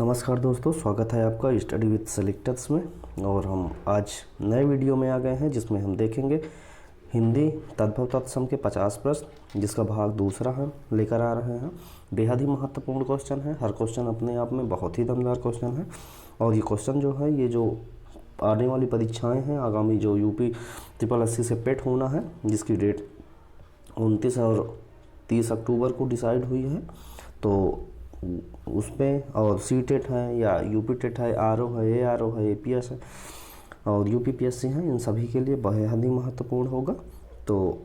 नमस्कार दोस्तों, स्वागत है आपका स्टडी विद सेलेक्टर्स में। और हम आज नए वीडियो में आ गए हैं जिसमें हम देखेंगे हिंदी तद्भव तत्सम के 50 प्रश्न, जिसका भाग दूसरा हम लेकर आ रहे हैं। बेहद ही महत्वपूर्ण क्वेश्चन है। हर क्वेश्चन अपने आप में बहुत ही दमदार क्वेश्चन है। और ये क्वेश्चन जो है, ये जो आने वाली परीक्षाएँ हैं, आगामी जो यूपी ट्रिपल एससी से पेट होना है, जिसकी डेट 29 और 30 अक्टूबर को डिसाइड हुई है, तो उसमें और सी टेट है या यूपी टेट है, आर ओ है, ए आर ओ है, ए पी एस है और U P P S C है, इन सभी के लिए बेहद ही महत्वपूर्ण होगा। तो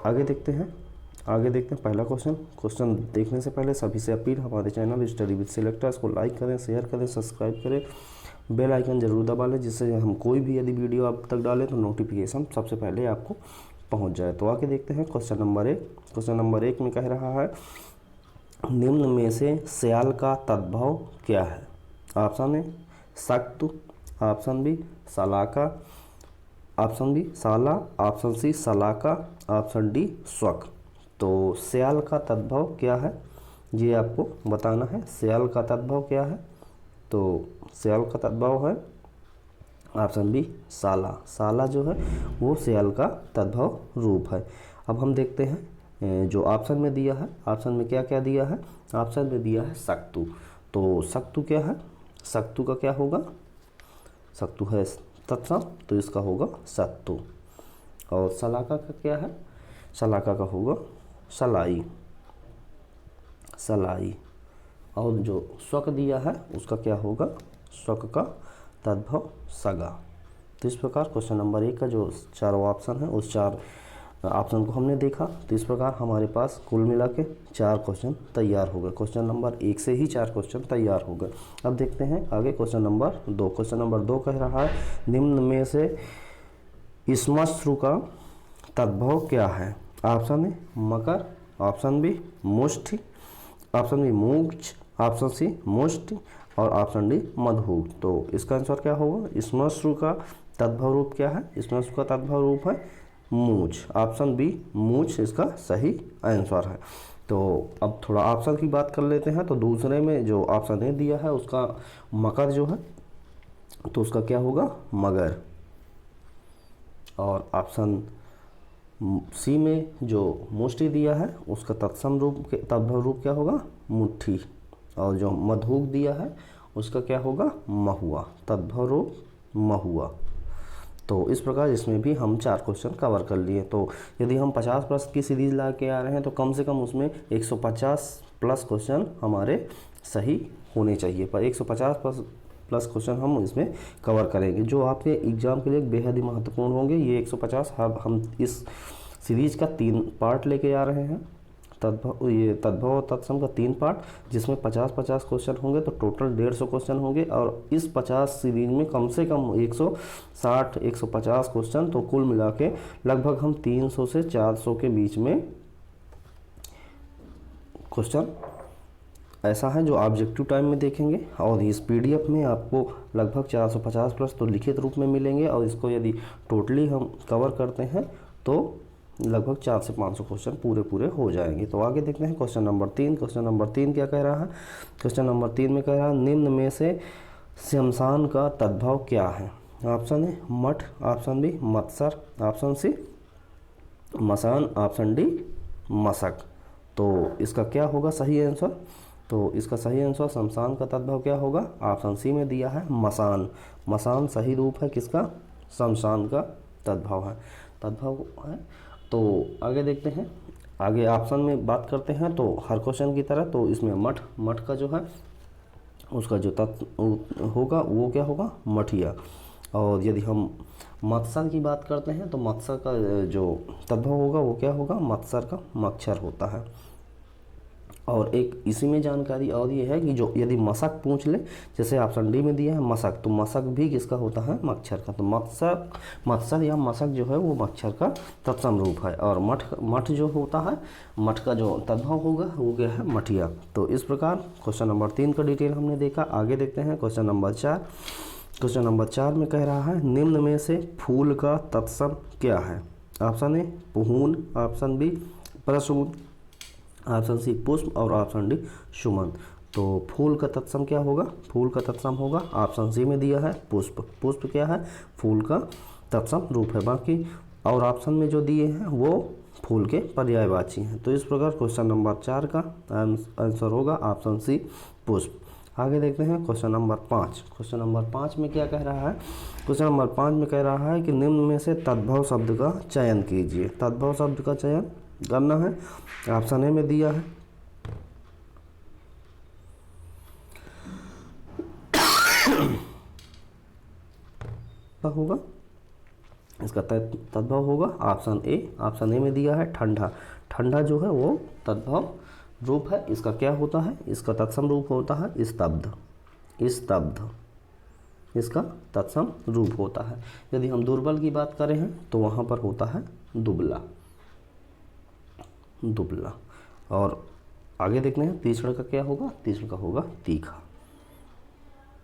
आगे देखते हैं पहला क्वेश्चन देखने से पहले सभी से अपील, हमारे चैनल स्टडी विद सिलेक्टर्स को लाइक करें, शेयर करें, सब्सक्राइब करें, बेल आइकन जरूर दबा लें, जिससे हम कोई भी यदि वीडियो आप तक डालें तो नोटिफिकेशन सबसे पहले आपको पहुंच जाए। तो आगे देखते हैं क्वेश्चन नंबर एक में कह रहा है, निम्न में से स्याल का तद्भव क्या है? ऑप्शन ए सख्त, ऑप्शन बी सलाका, ऑप्शन बी साला, ऑप्शन सी सलाका, ऑप्शन डी स्वक। तो स्याल का तद्भव क्या है, ये आपको बताना है। स्याल का तद्भव क्या है? तो स्याल का तद्भव है ऑप्शन बी साला। साला जो है वो स्याल का तद्भव रूप है। अब हम देखते हैं जो ऑप्शन में दिया है, ऑप्शन में क्या क्या दिया है। ऑप्शन में दिया है सक्तु। तो सक्तु क्या है? सक्तु का क्या होगा? सक्तु है तत्सम, तो इसका होगा सत्तु। और सलाका का क्या है? सलाका का होगा सलाई। और जो स्वक दिया है उसका क्या होगा? स्वक का तद्भव सगा। तो इस प्रकार क्वेश्चन नंबर 1 का जो चारों ऑप्शन है, उस 4 ऑप्शन को हमने देखा। तो इस प्रकार हमारे पास कुल मिला के 4 क्वेश्चन तैयार हो गए। क्वेश्चन नंबर 1 से ही 4 क्वेश्चन तैयार हो गए। अब देखते हैं आगे क्वेश्चन नंबर 2। क्वेश्चन नंबर 2 कह रहा है, निम्न में से श्मश्रु का तद्भव क्या है? ऑप्शन ए मकर, ऑप्शन बी मुष्टि, ऑप्शन बी मूंछ, ऑप्शन सी मुष्टि और ऑप्शन डी मधु। तो इसका आंसर क्या होगा? श्मश्रु का तद्भव रूप क्या है? श्मश्रु का तद्भव रूप है मूंछ। ऑप्शन बी मूंछ इसका सही आंसर है। तो अब थोड़ा ऑप्शन की बात कर लेते हैं। तो दूसरे में जो ऑप्शन ए दिया है उसका मकर जो है, तो उसका क्या होगा? मगर। और ऑप्शन सी में जो मुष्टि दिया है उसका तद्भव रूप क्या होगा? मुट्ठी। और जो मधुक दिया है उसका क्या होगा? महुआ। तद्भव रूप महुआ। तो इस प्रकार इसमें भी हम 4 क्वेश्चन कवर कर लिए। तो यदि हम 50 प्रश्न की सीरीज ला के आ रहे हैं तो कम से कम उसमें 150 प्लस क्वेश्चन हमारे सही होने चाहिए। पर 150 प्लस क्वेश्चन हम इसमें कवर करेंगे, जो आपके एग्जाम के लिए बेहद ही महत्वपूर्ण होंगे। ये 150 हम इस सीरीज का 3 पार्ट लेके आ रहे हैं। तद्भव और तत्सम का 3 पार्ट, जिसमें 50-50 क्वेश्चन होंगे, तो टोटल 150 क्वेश्चन होंगे। और इस 50 सीरीज में कम से कम 160-150 क्वेश्चन, तो कुल मिला के लगभग हम 300 से 400 के बीच में क्वेश्चन ऐसा है जो ऑब्जेक्टिव टाइम में देखेंगे। और इस पीडीएफ में आपको लगभग 450 प्लस तो लिखित रूप में मिलेंगे। और इसको यदि टोटली हम कवर करते हैं तो लगभग 400 से 500 क्वेश्चन पूरे हो जाएंगे। तो आगे देखते हैं क्वेश्चन नंबर 3। क्वेश्चन नंबर 3 क्या कह रहा है? क्वेश्चन नंबर 3 में कह रहा है, निम्न में से शमशान का तद्भव क्या है? ऑप्शन ए मठ, ऑप्शन बी मत्सर, ऑप्शन सी मसान, ऑप्शन डी मशक। तो इसका क्या होगा सही आंसर? तो इसका सही आंसर शमशान का तद्भव क्या होगा? ऑप्शन सी में दिया है मसान। मसान सही रूप है किसका? शमशान का तद्भव है। तो आगे देखते हैं, आगे ऑप्शन में बात करते हैं। तो हर क्वेश्चन की तरह तो इसमें मठ का जो है उसका जो तत्व होगा वो क्या होगा? मठिया। और यदि हम मत्सर की बात करते हैं तो मत्सर का जो तद्भव होगा वो क्या होगा? मत्सर का मच्छर होता है। और एक इसी में जानकारी और ये है कि जो यदि मशक पूछ ले, जैसे ऑप्शन डी में दिया है मशक, तो मशक भी किसका होता है? मच्छर का। तो मत्सर या मशक जो है वो मच्छर का तत्सम रूप है। और मठ जो होता है, मठ का जो तद्भव होगा वो क्या है? मठिया। तो इस प्रकार क्वेश्चन नंबर 3 का डिटेल हमने देखा। आगे देखते हैं क्वेश्चन नंबर 4। क्वेश्चन नंबर 4 में कह रहा है, निम्न में से फूल का तत्सम क्या है? ऑप्शन ए पुहून, ऑप्शन बी प्रसून, ऑप्शन सी पुष्प और ऑप्शन डी सुमन। तो फूल का तत्सम क्या होगा? फूल का तत्सम होगा, ऑप्शन सी में दिया है पुष्प। पुष्प क्या है? फूल का तत्सम रूप है। बाकी और ऑप्शन में जो दिए हैं वो फूल के पर्यायवाची हैं। तो इस प्रकार क्वेश्चन नंबर 4 का आंसर होगा ऑप्शन सी पुष्प। आगे देखते हैं क्वेश्चन नंबर 5। क्वेश्चन नंबर 5 में क्या कह रहा है? क्वेश्चन नंबर 5 में कह रहा है कि निम्न में से तद्भव शब्द का चयन कीजिए। तद्भव शब्द का चयन करना है। ऑप्शन ए में दिया है होगा, इसका तद्भव होगा ऑप्शन ए। ऑप्शन ए में दिया है ठंडा। ठंडा जो है वो तद्भव रूप है। इसका क्या होता है? इसका तत्सम रूप होता है स्तब्ध। स्तब्ध इसका तत्सम रूप होता है। यदि हम दुर्बल की बात करें हैं तो वहाँ पर होता है दुबला। दुबला। और आगे देखते हैं तीसरा का क्या होगा? तीसरा का होगा तीखा।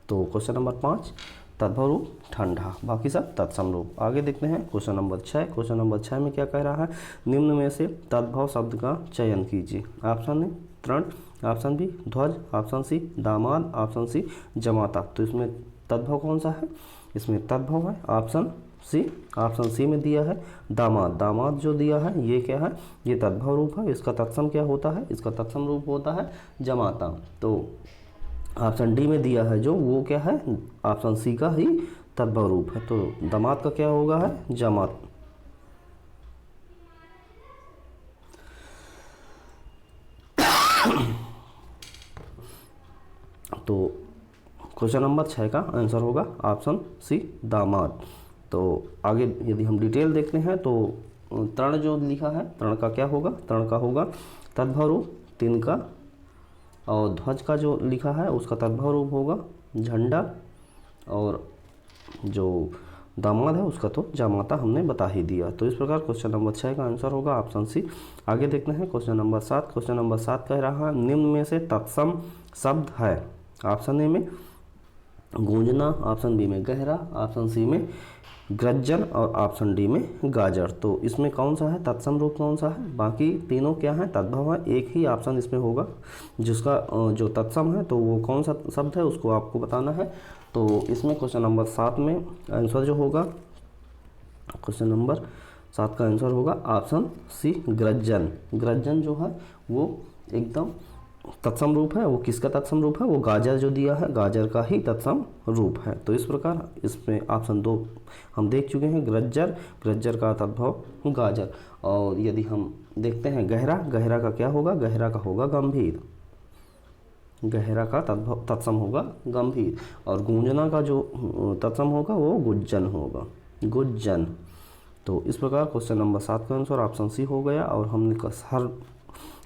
तो क्वेश्चन नंबर 5 तद्भव रूप ठंडा, बाकी सब तत्सम रूप। आगे देखते हैं क्वेश्चन नंबर 6। क्वेश्चन नंबर 6 में क्या कह रहा है? निम्न में से तद्भव शब्द का चयन कीजिए। ऑप्शन ए तृण, ऑप्शन बी ध्वज, ऑप्शन सी दामाद, ऑप्शन सी जमाता। तो इसमें तद्भव कौन सा है? इसमें तद्भव है ऑप्शन सी। ऑप्शन सी में दिया है दामाद। दामाद जो दिया है ये क्या है? ये तद्भव रूप है। इसका तत्सम क्या होता है? इसका तत्सम रूप होता है जमाता। तो ऑप्शन डी में दिया है जो वो क्या है? ऑप्शन सी का ही तद्भव रूप है। तो दामाद का क्या होगा है? जमात। तो क्वेश्चन नंबर 6 का आंसर होगा ऑप्शन सी दामाद। तो आगे यदि हम डिटेल देखते हैं तो तृण जो लिखा है, तृण का क्या होगा? तृण का होगा तद्भव रूप तिनका। और ध्वज का जो लिखा है उसका तद्भव रूप होगा झंडा। और जो दामाद है उसका तो जामाता हमने बता ही दिया। तो इस प्रकार क्वेश्चन नंबर 6 का आंसर होगा ऑप्शन सी। आगे देखते हैं क्वेश्चन नंबर 7। क्वेश्चन नंबर 7 कह रहा है निम्न में से तत्सम शब्द है। ऑप्शन ए में गूंजना, ऑप्शन बी में गहरा, ऑप्शन सी में गृज्जन और ऑप्शन डी में गाजर। तो इसमें कौन सा है तत्सम रूप? कौन सा है? बाकी तीनों क्या है? तद्भव है। एक ही ऑप्शन इसमें होगा जिसका जो तत्सम है, तो वो कौन सा शब्द है उसको आपको बताना है। तो इसमें क्वेश्चन नंबर 7 में आंसर जो होगा, क्वेश्चन नंबर 7 का आंसर होगा ऑप्शन सी गृज्जन। गृज्जन जो है वो एकदम तत्सम रूप है। वो किसका तत्सम रूप है? वो गाजर जो दिया है, गाजर का ही तत्सम रूप है। तो इस प्रकार इसमें ऑप्शन 2 हम देख चुके हैं गृज्जर। गृज्जर का तद्भव गाजर। और यदि हम देखते हैं गहरा, गहरा का क्या होगा? गहरा का होगा गंभीर। गहरा का तद्भव तत्सम होगा गंभीर। और गूंजना का जो तत्सम होगा वो गुज्जन होगा। गुज्जन। तो इस प्रकार क्वेश्चन नंबर 7 का आंसर ऑप्शन सी हो गया। और हमने हर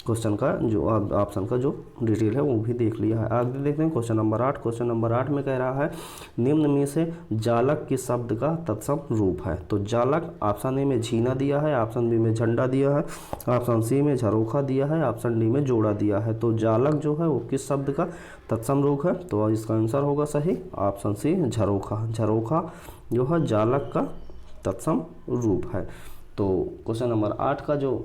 क्वेश्चन का जो ऑप्शन का जो डिटेल है वो भी देख लिया है। आगे देखते हैं क्वेश्चन नंबर 8। क्वेश्चन नंबर 8 में कह रहा है निम्न में से जालक किस शब्द का तत्सम रूप है? तो जालक ऑप्शन ए में झीना दिया है, ऑप्शन बी में झंडा दिया है, ऑप्शन सी में झरोखा दिया है, ऑप्शन डी में जोड़ा दिया है। तो जालक जो है वो किस शब्द का तत्सम रूप है? तो इसका आंसर होगा सही ऑप्शन सी झरोखा। झरोखा जो है जालक का तत्सम रूप है। तो क्वेश्चन नंबर 8 का जो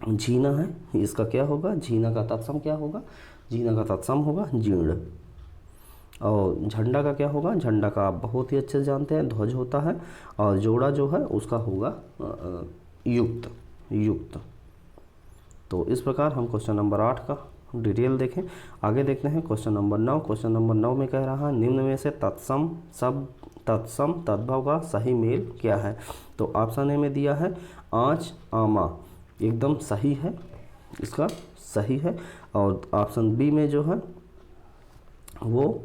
झीना है इसका क्या होगा? झीना का तत्सम क्या होगा? झीना का तत्सम होगा जीर्ण। और झंडा का क्या होगा? झंडा का आप बहुत ही अच्छे से जानते हैं ध्वज होता है। और जोड़ा जो है उसका होगा युक्त। युक्त। तो इस प्रकार हम क्वेश्चन नंबर 8 का डिटेल देखें। आगे देखते हैं क्वेश्चन नंबर 9। क्वेश्चन नंबर 9 में कह रहा है निम्न में से तत्सम तद्भव का सही मेल क्या है? तो ऑप्शन ए में दिया है आँच आमा, एकदम सही है, इसका सही है। और ऑप्शन बी में जो है वो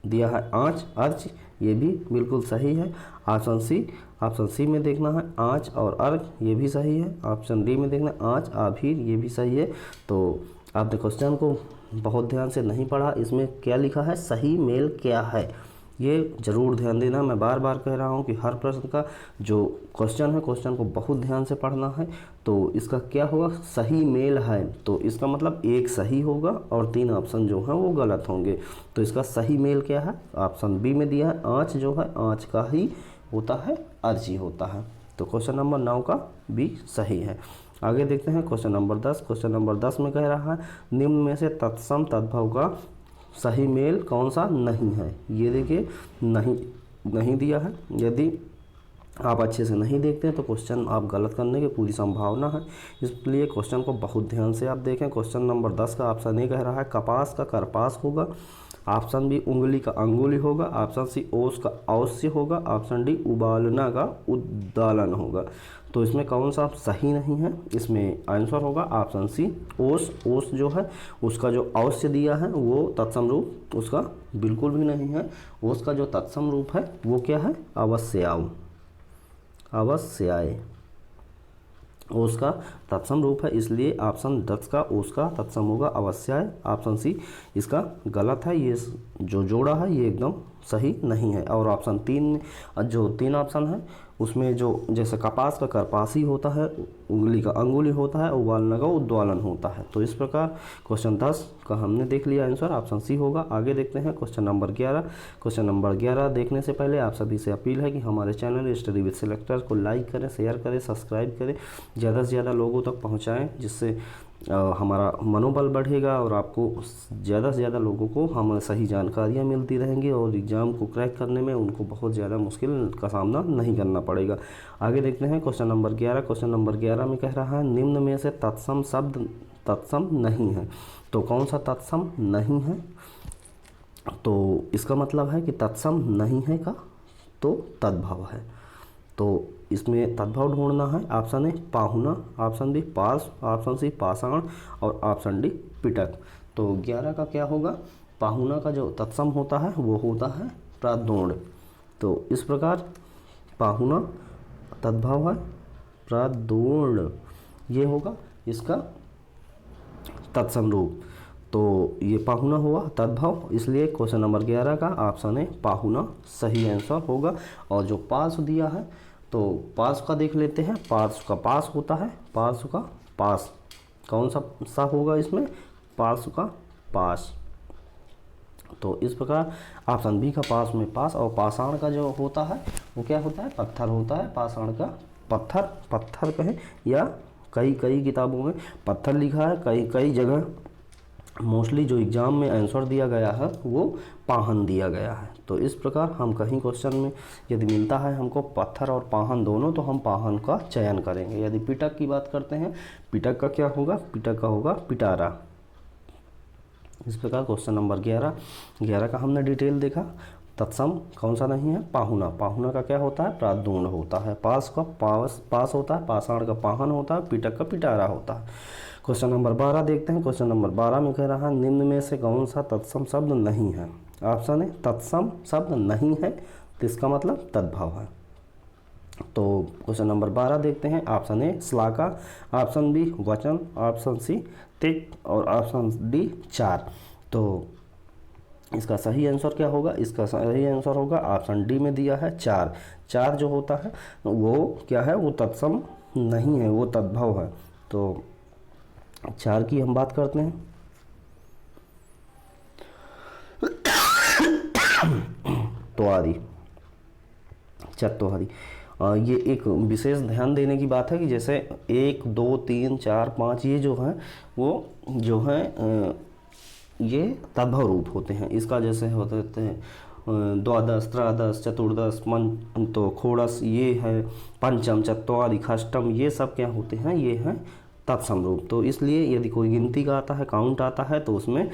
दिया है आँच अर्च, ये भी बिल्कुल सही है। ऑप्शन सी में देखना है आँच और अर्घ, ये भी सही है। ऑप्शन डी में देखना आँच आभीर, ये भी सही है। तो आपने क्वेश्चन को बहुत ध्यान से नहीं पढ़ा। इसमें क्या लिखा है? सही मेल क्या है, ये ज़रूर ध्यान देना। मैं बार बार कह रहा हूँ कि हर प्रश्न का जो क्वेश्चन है, क्वेश्चन को बहुत ध्यान से पढ़ना है। तो इसका क्या होगा? सही मेल है। तो इसका मतलब एक सही होगा और 3 ऑप्शन जो हैं वो गलत होंगे। तो इसका सही मेल क्या है? ऑप्शन बी में दिया है आँच जो है आँच का ही होता है, अर्जी होता है। तो क्वेश्चन नंबर 9 का बी सही है। आगे देखते हैं क्वेश्चन नंबर 10। क्वेश्चन नंबर 10 में कह रहा है निम्न में से तत्सम तद्भव का सही मेल कौन सा नहीं है। ये देखिए नहीं दिया है। यदि आप अच्छे से नहीं देखते हैं तो क्वेश्चन आप गलत करने की पूरी संभावना है, इसलिए क्वेश्चन को बहुत ध्यान से आप देखें। क्वेश्चन नंबर 10 का ऑप्शन ए कह रहा है कपास का करपास होगा, ऑप्शन बी उंगली का अंगुली होगा, ऑप्शन सी ओस का औस्य होगा, ऑप्शन डी उबालना का उद्दालन होगा। तो इसमें कौन सा सही नहीं है, इसमें आंसर होगा ऑप्शन सी ओस। ओस जो है उसका जो औस्य दिया है वो तत्सम रूप उसका बिल्कुल भी नहीं है। ओस का जो तत्सम रूप है वो क्या है, अवश्याव, अवश्याय ओस का तत्सम रूप है, इसलिए ऑप्शन 10 का ओस का तत्सम होगा अवश्याय। ऑप्शन सी इसका गलत है, ये जो जोड़ा है ये एकदम सही नहीं है। और ऑप्शन 3 जो 3 ऑप्शन है उसमें जो जैसे कपास का करपासी होता है, उंगली का अंगुली होता है, उबालना का उद्वालन होता है। तो इस प्रकार क्वेश्चन 10 का हमने देख लिया आंसर, ऑप्शन सी होगा। आगे देखते हैं क्वेश्चन नंबर 11। क्वेश्चन नंबर 11 देखने से पहले आप सभी से अपील है कि हमारे चैनल स्टडी विद सिलेक्टर को लाइक करें, शेयर करें, सब्सक्राइब करें, ज़्यादा से ज़्यादा लोगों तक पहुँचाएँ, जिससे हमारा मनोबल बढ़ेगा और आपको ज़्यादा से ज़्यादा लोगों को हम सही जानकारियाँ मिलती रहेंगी और एग्ज़ाम को क्रैक करने में उनको बहुत ज़्यादा मुश्किल का सामना नहीं करना पड़ेगा। आगे देखते हैं क्वेश्चन नंबर 11। क्वेश्चन नंबर 11 में कह रहा है निम्न में से तत्सम शब्द तत्सम नहीं है। तो कौन सा तत्सम नहीं है, तो इसका मतलब है कि तत्सम नहीं है का तो तद्भव है। तो इसमें तद्भव ढूंढना है। ऑप्शन ए पाहुना, ऑप्शन बी पार्श, ऑप्शन सी पाषाण और ऑप्शन डी पिटक। तो 11 का क्या होगा, पाहुना का जो तत्सम होता है वो होता है प्रादोण। तो इस प्रकार पाहुना तद्भव है प्रादोण, ये होगा इसका तत्सम रूप। तो ये पाहुना हुआ तद्भव, इसलिए क्वेश्चन नंबर 11 का ऑप्शन ए पाहुना सही आंसर होगा। और जो पार्श्व दिया है तो पार्श्व का देख लेते हैं। पार्श्व का पास होता है, पार्श्व का पास कौन सा होगा इसमें, पार्श्व का पास। तो इस प्रकार ऑप्शन बी का पास में पास। और पाषाण का जो होता है वो क्या होता है, पत्थर होता है। पाषाण का पत्थर कहें या कई किताबों में पत्थर लिखा है, कई जगह मोस्टली जो एग्ज़ाम में आंसर दिया गया है वो पाहन दिया गया है। तो इस प्रकार हम कहीं क्वेश्चन में यदि मिलता है हमको पत्थर और पाहन दोनों, तो हम पाहन का चयन करेंगे। यदि पिटक की बात करते हैं, पिटक का क्या होगा, पिटक का होगा पिटारा। इस प्रकार क्वेश्चन नंबर 11 का हमने डिटेल देखा। तत्सम कौन सा नहीं है, पाहुना। पाहुना का क्या होता है, प्रादोण होता है। पास का पास होता है, पाषाण का पाहन होता है, पिटक का पिटारा होता है। क्वेश्चन नंबर 12 देखते हैं। क्वेश्चन नंबर 12 में कह रहा है निम्न में से कौन सा तत्सम शब्द नहीं है। ऑप्शन है तत्सम शब्द नहीं है, तो इसका मतलब तद्भव है। तो क्वेश्चन नंबर 12 देखते हैं। ऑप्शन ए श्लाका, ऑप्शन बी वचन, ऑप्शन सी तिक् और ऑप्शन डी चार। तो इसका सही आंसर क्या होगा, इसका सही आंसर होगा ऑप्शन डी में दिया है चार। चार जो होता है वो क्या है, वो तत्सम नहीं है, वो तद्भव है। तो चार की हम बात करते हैं। तोआरी, चतुहारी। ये एक विशेष ध्यान देने की बात है कि जैसे 1 2 3 4 5 ये जो है वो जो है ये तद्भव रूप होते हैं। इसका जैसे होते हैं द्वादश, त्रयोदश, चतुर्दश, तो खोड़स ये है, पंचम, चत्वारी, षष्टम, ये सब क्या होते हैं, ये हैं तत्सम रूप। तो इसलिए यदि कोई गिनती का आता है, काउंट आता है, तो उसमें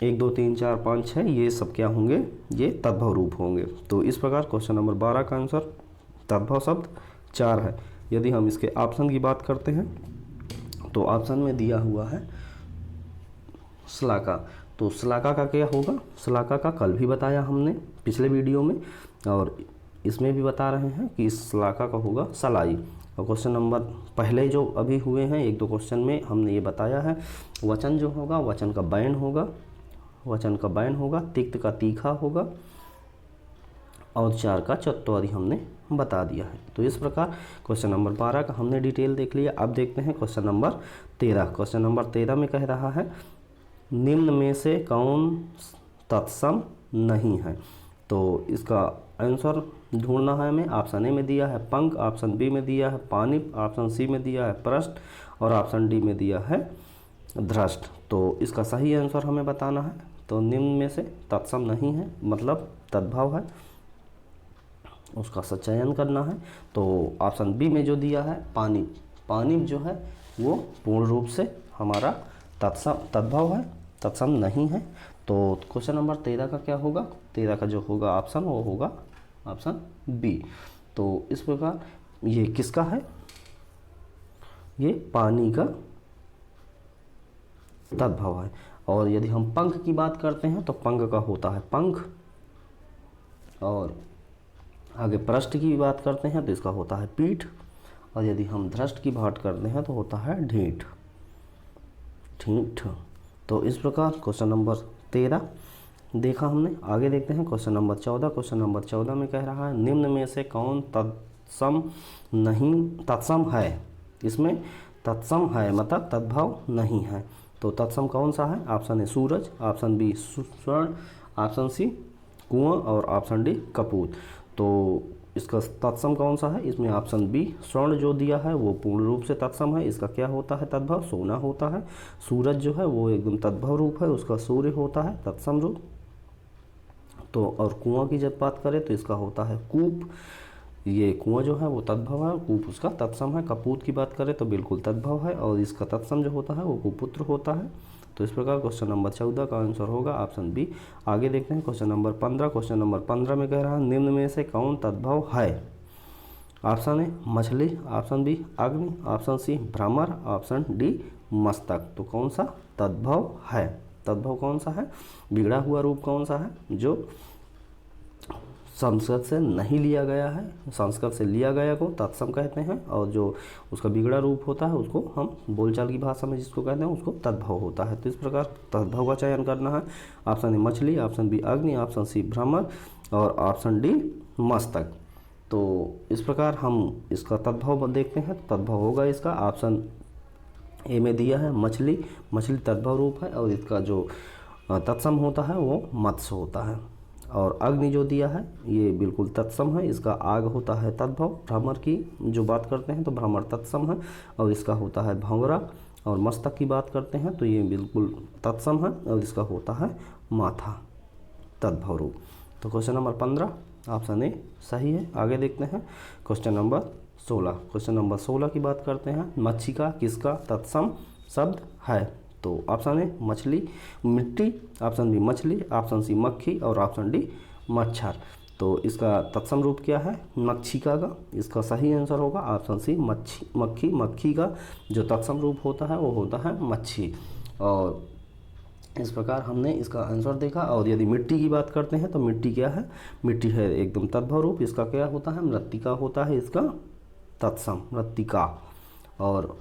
1 2 3 4 5 6 ये सब क्या होंगे, ये तद्भव रूप होंगे। तो इस प्रकार क्वेश्चन नंबर 12 का आंसर तद्भव शब्द 4 है। यदि हम इसके ऑप्शन की बात करते हैं तो ऑप्शन में दिया हुआ है श्लाका। तो श्लाका का क्या होगा, श्लाका का कल भी बताया हमने पिछले वीडियो में, और इसमें भी बता रहे हैं कि इस श्लाका का होगा सलाई। और क्वेश्चन नंबर पहले जो अभी हुए हैं 1 2 क्वेश्चन में हमने ये बताया है, वचन जो होगा वचन का बैन होगा, वचन का बैन होगा, तिक्त का तीखा होगा, और 4 का चत्वारी हमने बता दिया है। तो इस प्रकार क्वेश्चन नंबर 12 का हमने डिटेल देख लिया। अब देखते हैं क्वेश्चन नंबर 13। क्वेश्चन नंबर 13 में कह रहा है निम्न में से कौन तत्सम नहीं है। तो इसका आंसर ढूंढना है हमें। ऑप्शन ए में दिया है पंख, ऑप्शन बी में दिया है पानिप, ऑप्शन सी में दिया है पृष्ठ और ऑप्शन डी में दिया है धृष्ट। तो इसका सही आंसर हमें बताना है। तो निम्न में से तत्सम नहीं है, मतलब तद्भव है, उसका चयन करना है। तो ऑप्शन बी में जो दिया है पानिप, पानिप जो है वो पूर्ण रूप से हमारा तद्भव है, तत्सम नहीं है। तो क्वेश्चन नंबर 13 का क्या होगा? 13 का जो होगा ऑप्शन वो होगा ऑप्शन बी। तो इस प्रकार ये किसका है? ये पानी का तद्भव है। और यदि हम पंख की बात करते हैं तो पंख का होता है पंख, और आगे पृष्ठ की बात करते हैं तो इसका होता है पीठ, और यदि हम धृष्ट की बात करते हैं तो होता है ढीठ, ठीक। तो इस प्रकार क्वेश्चन नंबर 13 देखा हमने। आगे देखते हैं क्वेश्चन नंबर 14। क्वेश्चन नंबर 14 में कह रहा है निम्न में से कौन तत्सम नहीं, तत्सम है? इसमें तत्सम है मतलब तद्भव नहीं है। तो तत्सम कौन सा है? ऑप्शन ए सूरज, ऑप्शन बी स्वर्ण, ऑप्शन सी कुआं और ऑप्शन डी कपूत। तो इसका तत्सम कौन सा है? इसमें ऑप्शन बी स्वर्ण जो दिया है वो पूर्ण रूप से तत्सम है। इसका क्या होता है? तद्भव सोना होता है। सूरज जो है वो एकदम तद्भव रूप है, उसका सूर्य होता है तत्सम रूप। तो और कुआं की जब बात करें तो इसका होता है कूप, ये कुआं जो है वो तद्भव है, कूप उसका तत्सम है। कपूत की बात करें तो बिल्कुल तद्भव है, और इसका तत्सम जो होता है वो कुपुत्र होता है। तो इस प्रकार क्वेश्चन नंबर 14 का आंसर होगा ऑप्शन बी। आगे देखते हैं क्वेश्चन नंबर 15। क्वेश्चन नंबर 15 में कह रहा है निम्न में से कौन तद्भव है? ऑप्शन ए मछली, ऑप्शन बी अग्नि, ऑप्शन सी भ्रमर, ऑप्शन डी मस्तक। तो कौन सा तद्भव है? तद्भव कौन सा है? बिगड़ा हुआ रूप कौन सा है जो संस्कृत से नहीं लिया गया है? संस्कृत से लिया गया को तत्सम कहते हैं, और जो उसका बिगड़ा रूप होता है उसको हम बोलचाल की भाषा में जिसको कहते हैं उसको तद्भव होता है। तो इस प्रकार तद्भव का चयन करना है। ऑप्शन ए मछली, ऑप्शन बी अग्नि, ऑप्शन सी भ्रमर और ऑप्शन डी मस्तक। तो इस प्रकार हम इसका तद्भव देखते हैं। तद्भव होगा इसका ऑप्शन ए में दिया है मछली, मछली तद्भव रूप है, और इसका जो तत्सम होता है वो मत्स्य होता है। और अग्नि जो दिया है ये बिल्कुल तत्सम है, इसका आग होता है तद्भव। भ्रमर की जो बात करते हैं तो भ्रमर तत्सम है, और इसका होता है भंवरा। और मस्तक की बात करते हैं तो ये बिल्कुल तत्सम है, और इसका होता है माथा, तद्भव रूप। तो क्वेश्चन नंबर 15 ऑप्शन ए सही है। आगे देखते हैं क्वेश्चन नंबर 16। क्वेश्चन नंबर 16 की बात करते हैं मच्छिका किसका तत्सम शब्द है? तो ऑप्शन ए मछली मिट्टी, ऑप्शन बी मछली, ऑप्शन सी मक्खी और ऑप्शन डी मच्छर। तो इसका तत्सम रूप क्या है? मक्षिका का। इसका सही आंसर होगा ऑप्शन सी मक्खी। मक्खी का जो तत्सम रूप होता है वो होता है मच्छी। और इस प्रकार हमने इसका आंसर देखा। और यदि मिट्टी की बात करते हैं तो मिट्टी क्या है? मिट्टी है एकदम तद्भव रूप, इसका क्या होता है? मृत्तिका होता है इसका तत्सम, मृत्तिका। और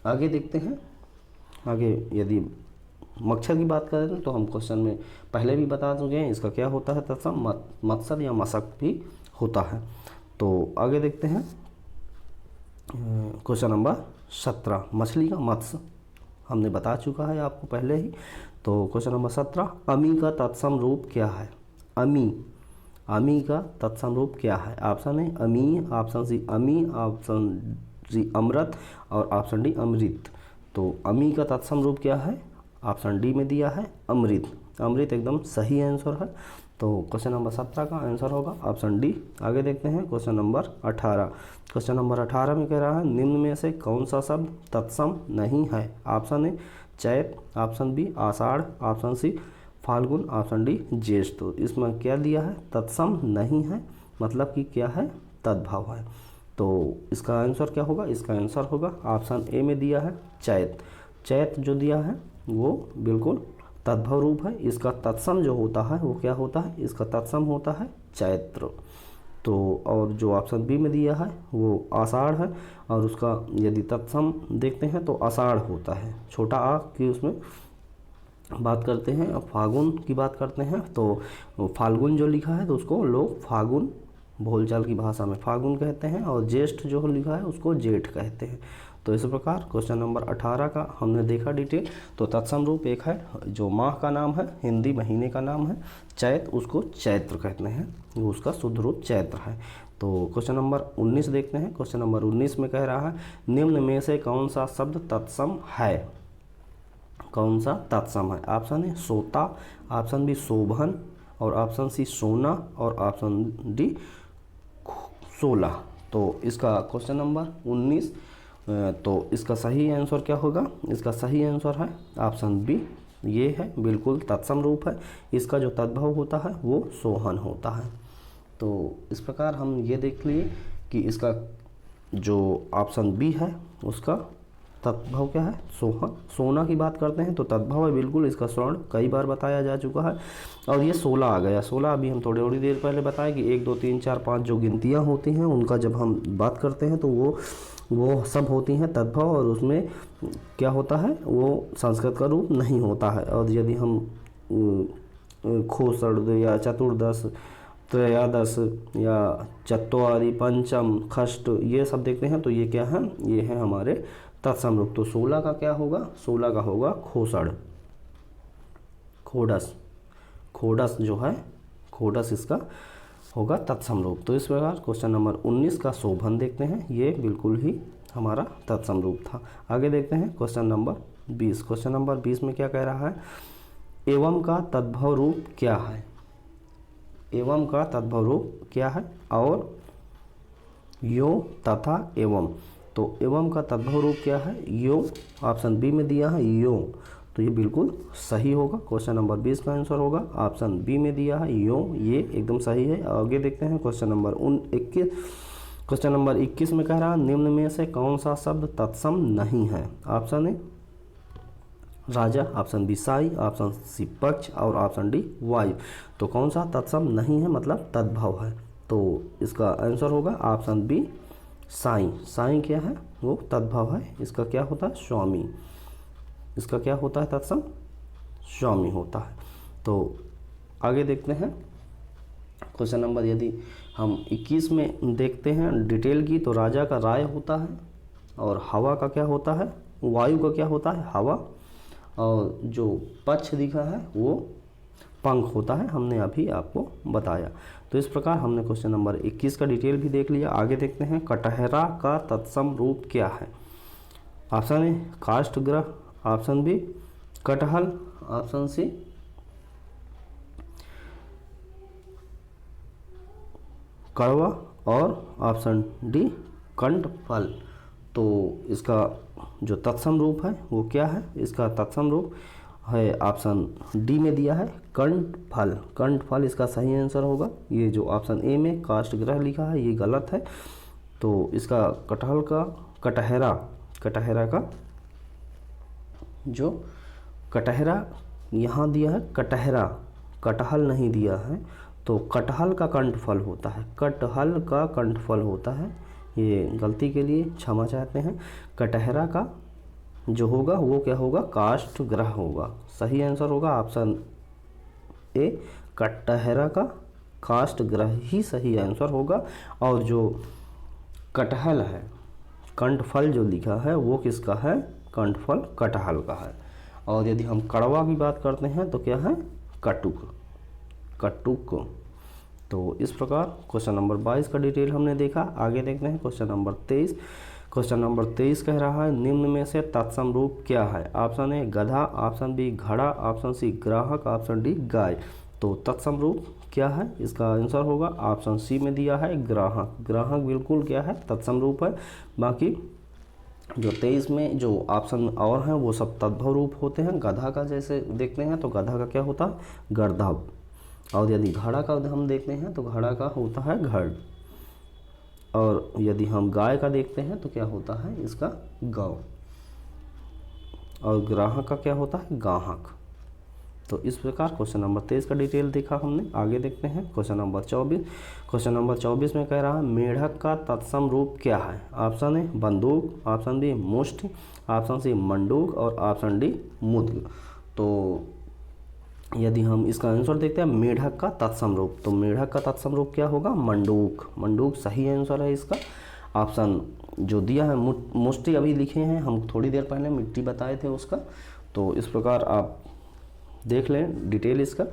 आगे देखते हैं, आगे यदि मच्छर की बात करें तो हम क्वेश्चन में पहले भी बता चुके हैं इसका क्या होता है तत्सम, मत्सर या मशक भी होता है। तो आगे देखते हैं क्वेश्चन नंबर 17 मछली का मत्स्य हमने बता चुका है आपको पहले ही। तो क्वेश्चन नंबर 17 अमी का तत्सम रूप क्या है? अमी का तत्सम रूप क्या है? ऑप्शन ए अमी, ऑप्शन सी अमी, ऑप्शन सी अमृत और ऑप्शन डी अमृत। तो अमी का तत्सम रूप क्या है? ऑप्शन डी में दिया है अमृत। अमृत एकदम सही आंसर है। तो क्वेश्चन नंबर 17 का आंसर होगा ऑप्शन डी। आगे देखते हैं क्वेश्चन नंबर 18। क्वेश्चन नंबर 18 में कह रहा है निम्न में से कौन सा शब्द तत्सम नहीं है? ऑप्शन ए चैत, ऑप्शन बी आषाढ़, ऑप्शन सी फाल्गुन, ऑप्शन डी ज्येष्ठ। तो इसमें क्या दिया है? तत्सम नहीं है, मतलब कि क्या है? तद्भव है। तो इसका आंसर क्या होगा? इसका आंसर होगा ऑप्शन ए में दिया है चैत। चैत जो दिया है वो बिल्कुल तद्भव रूप है। इसका तत्सम जो होता है वो क्या होता है? इसका तत्सम होता है चैत्र। तो और जो ऑप्शन बी में दिया है वो आषाढ़ है, और उसका यदि तत्सम देखते हैं तो आषाढ़ होता है, छोटा आ की उसमें बात करते हैं। फाल्गुन की बात करते हैं तो फाल्गुन जो लिखा है तो उसको लोग फाल्गुन बोलचाल की भाषा में फागुन कहते हैं, और ज्येष्ठ जो लिखा है उसको जेठ कहते हैं। तो इस प्रकार क्वेश्चन नंबर 18 का हमने देखा डिटेल। तो तत्सम रूप एक है जो माह का नाम है, हिंदी महीने का नाम है, चैत उसको चैत्र कहते हैं, वो उसका शुद्ध रूप चैत्र है। तो क्वेश्चन नंबर 19 देखते हैं। क्वेश्चन नंबर 19 में कह रहा है निम्न में से कौन सा शब्द तत्सम है, कौन सा तत्सम है। ऑप्शन ए सोता, ऑप्शन बी शोभन, और ऑप्शन सी सोना, और ऑप्शन डी 16। तो इसका क्वेश्चन नंबर 19, तो इसका सही आंसर क्या होगा, इसका सही आंसर है ऑप्शन बी, ये है बिल्कुल तत्सम रूप है। इसका जो तद्भव होता है वो सोहन होता है। तो इस प्रकार हम ये देख लिए कि इसका जो ऑप्शन बी है उसका तद्भव क्या है, सोहन। सोना की बात करते हैं तो तद्भव है बिल्कुल, इसका स्वर्ण कई बार बताया जा चुका है। और ये 16 आ गया। 16 अभी हम थोड़ी देर पहले बताए कि 1 2 3 4 5 जो गिनतियाँ होती हैं उनका जब हम बात करते हैं तो वो सब होती हैं तद्भव, और उसमें क्या होता है वो संस्कृत का रूप नहीं होता है। और यदि हम खोसड़ या चतुर्दश, त्रयोदश या चत्वारि, पंचम, षष्ठ ये सब देखते हैं तो ये क्या है, ये है हमारे तत्सम रूप। तो 16 का क्या होगा, 16 का होगा खोसड़, खोडस, खोडस जो है खोडस इसका होगा तत्सम रूप। तो इस प्रकार क्वेश्चन नंबर 19 का शोभन देखते हैं, ये बिल्कुल ही हमारा तत्सम रूप था। आगे देखते हैं क्वेश्चन नंबर 20। क्वेश्चन नंबर 20 में क्या कह रहा है, एवं का तद्भव रूप क्या है, एवं का तद्भव रूप क्या है, और यो तथा एवं। तो एवं का तद्भव रूप क्या है, यो, ऑप्शन बी में दिया है यो, तो ये बिल्कुल सही होगा। क्वेश्चन नंबर 20 का आंसर होगा ऑप्शन बी में दिया है यो, ये एकदम सही है। आगे देखते हैं क्वेश्चन नंबर 21। क्वेश्चन नंबर 21 में कह रहा है निम्न में से कौन सा शब्द तत्सम नहीं है। ऑप्शन ए राजा, ऑप्शन बी साई, ऑप्शन सी पक्ष, और ऑप्शन डी वायु। तो कौन सा तत्सम नहीं है मतलब तद्भव है, तो इसका आंसर होगा ऑप्शन बी साई। साई क्या है, वो तद्भव है, इसका क्या होता है स्वामी, इसका क्या होता है तत्सम स्वामी होता है। तो आगे देखते हैं क्वेश्चन नंबर, यदि हम 21 में देखते हैं डिटेल की, तो राजा का राय होता है, और हवा का क्या होता है, वायु का क्या होता है हवा, और जो पक्ष दिखा है वो पंख होता है, हमने अभी आपको बताया। तो इस प्रकार हमने क्वेश्चन नंबर 21 का डिटेल भी देख लिया। आगे देखते हैं कटहरा का तत्सम रूप क्या है। ऑप्शन ए काष्ठ ग्रह, ऑप्शन बी कटहल, ऑप्शन सी कड़वा, और ऑप्शन डी कंठफल। तो इसका जो तत्सम रूप है वो क्या है, इसका तत्सम रूप है ऑप्शन डी में दिया है कंठफल। कंठफल इसका सही आंसर होगा। ये जो ऑप्शन ए में काष्ठ ग्रह लिखा है ये गलत है। तो इसका कटहल का कटहरा, कटहरा का जो कटहरा यहाँ दिया है कटहरा, कटहल नहीं दिया है, तो कटहल का कंठफल होता है, कटहल का कंठफल होता है। ये गलती के लिए क्षमा चाहते हैं। कटहरा का जो होगा वो क्या होगा काष्ठ ग्रह होगा। सही आंसर होगा ऑप्शन ए कटहरा का काष्ठ ग्रह ही सही आंसर होगा। और जो कटहल है, कंठफल जो लिखा है वो किसका है, कंठफल कटहल का है। और यदि हम कड़वा की बात करते हैं तो क्या है कटुक, कटुक। तो इस प्रकार क्वेश्चन नंबर 22 का डिटेल हमने देखा। आगे देखते हैं क्वेश्चन नंबर 23। क्वेश्चन नंबर 23 कह रहा है निम्न में से तत्सम रूप क्या है। ऑप्शन ए गधा, ऑप्शन बी घड़ा, ऑप्शन सी ग्राहक, ऑप्शन डी गाय। तो तत्सम रूप क्या है, इसका आंसर होगा ऑप्शन सी में दिया है ग्राहक। ग्राहक बिल्कुल क्या है तत्सम रूप है। बाकी जो 23 में जो ऑप्शन और हैं वो सब तद्भव रूप होते हैं। गधा का जैसे देखते हैं तो गधा का क्या होता है गर्दभ, और यदि घड़ा का हम देखते हैं तो घड़ा का होता है घड़, और यदि हम गाय का देखते हैं तो क्या होता है इसका गौ, और ग्राहक का क्या होता है गाहक। तो इस प्रकार क्वेश्चन नंबर 23 का डिटेल देखा हमने। आगे देखते हैं क्वेश्चन नंबर 24। क्वेश्चन नंबर 24 में कह रहा है मेढक का तत्सम रूप क्या है। ऑप्शन ए बंदूक, ऑप्शन बी मुष्टि, ऑप्शन सी मंडूक, और ऑप्शन डी मुद्ग। तो यदि हम इसका आंसर देखते हैं मेढक का तत्सम रूप, तो मेढक का तत्सम रूप क्या होगा? मंडूक। मंडूक सही आंसर है इसका। ऑप्शन जो दिया है मुष्टि अभी लिखे हैं हम, थोड़ी देर पहले मिट्टी बताए थे उसका। तो इस प्रकार आप देख लें डिटेल इसका।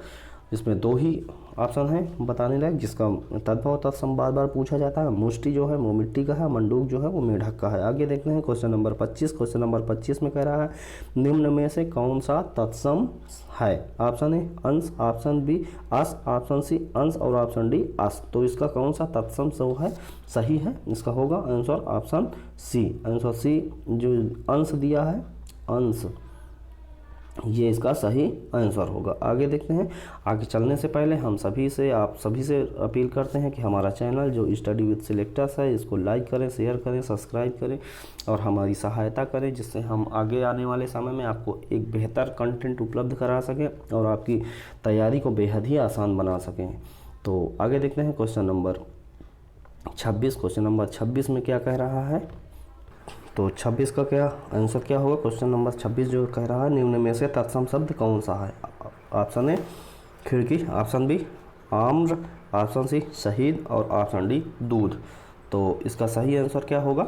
इसमें दो ही ऑप्शन है बताने लायक, जिसका तद्भव तत्सम बार बार पूछा जाता है। मुष्टि जो है वो मिट्टी का है, मंडूक जो है वो मेढक का है। आगे देखते हैं क्वेश्चन नंबर 25। क्वेश्चन नंबर 25 में कह रहा है निम्न में से कौन सा तत्सम है? ऑप्शन ए अंश, ऑप्शन बी अस, ऑप्शन सी अंश और ऑप्शन डी अस। तो इसका कौन सा तत्सम जो है सही है? इसका होगा answer option C. Answer C जो अंश दिया है, अंश, ये इसका सही आंसर होगा। आगे देखते हैं। आगे चलने से पहले हम सभी से आप सभी से अपील करते हैं कि हमारा चैनल जो स्टडी विद सिलेक्टर्स है इसको लाइक करें, शेयर करें, सब्सक्राइब करें और हमारी सहायता करें, जिससे हम आगे आने वाले समय में आपको एक बेहतर कंटेंट उपलब्ध करा सकें और आपकी तैयारी को बेहद ही आसान बना सकें। तो आगे देखते हैं क्वेश्चन नंबर 26। क्वेश्चन नंबर 26 में क्या कह रहा है? तो 26 का क्या आंसर क्या होगा? क्वेश्चन नंबर 26 जो कह रहा है निम्न में से तत्सम शब्द कौन सा है? ऑप्शन ए खिड़की, ऑप्शन बी आम्र, ऑप्शन सी शहीद और ऑप्शन डी दूध। तो इसका सही आंसर क्या होगा?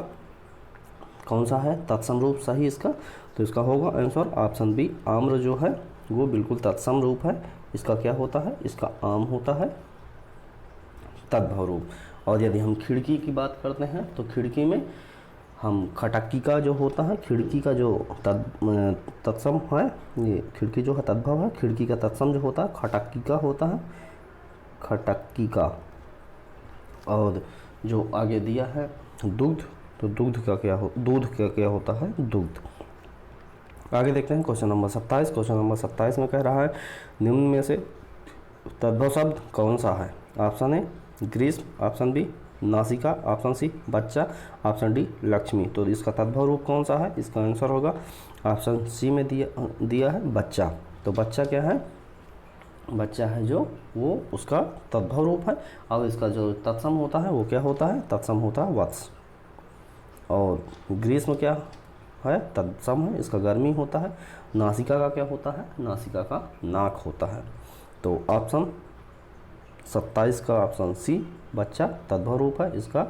कौन सा है तत्सम रूप सही इसका? तो इसका होगा आंसर ऑप्शन बी आम्र जो है वो बिल्कुल तत्सम रूप है। इसका क्या होता है? इसका आम होता है तद्भव रूप। और यदि हम खिड़की की बात करते हैं तो खिड़की में हम खटक्की का जो होता है, खिड़की का जो तत्सम है, ये खिड़की जो है तद्भव है, खिड़की का तत्सम जो होता है खटक्की का होता है, खटक्की का। और जो आगे दिया है दुग्ध, तो दूध का क्या होता है? दुग्ध। आगे देखते हैं क्वेश्चन नंबर 27। क्वेश्चन नंबर 27 में कह रहा है निम्न में से तद्भव शब्द कौन सा है? ऑप्शन ए ग्रीष्म, ऑप्शन बी नासिका, ऑप्शन सी बच्चा, ऑप्शन डी लक्ष्मी। तो इसका तद्भव रूप कौन सा है? इसका आंसर होगा ऑप्शन सी में दिया है बच्चा। तो बच्चा क्या है? बच्चा है जो वो उसका तद्भव रूप है। और इसका जो तत्सम होता है वो क्या होता है? तत्सम होता है वत्स। और ग्रीष्म क्या है? तत्सम है, इसका गर्मी होता है। नासिका का क्या होता है? नासिका का नाक होता है। तो ऑप्शन 27 का ऑप्शन सी बच्चा तद्भव रूप है, इसका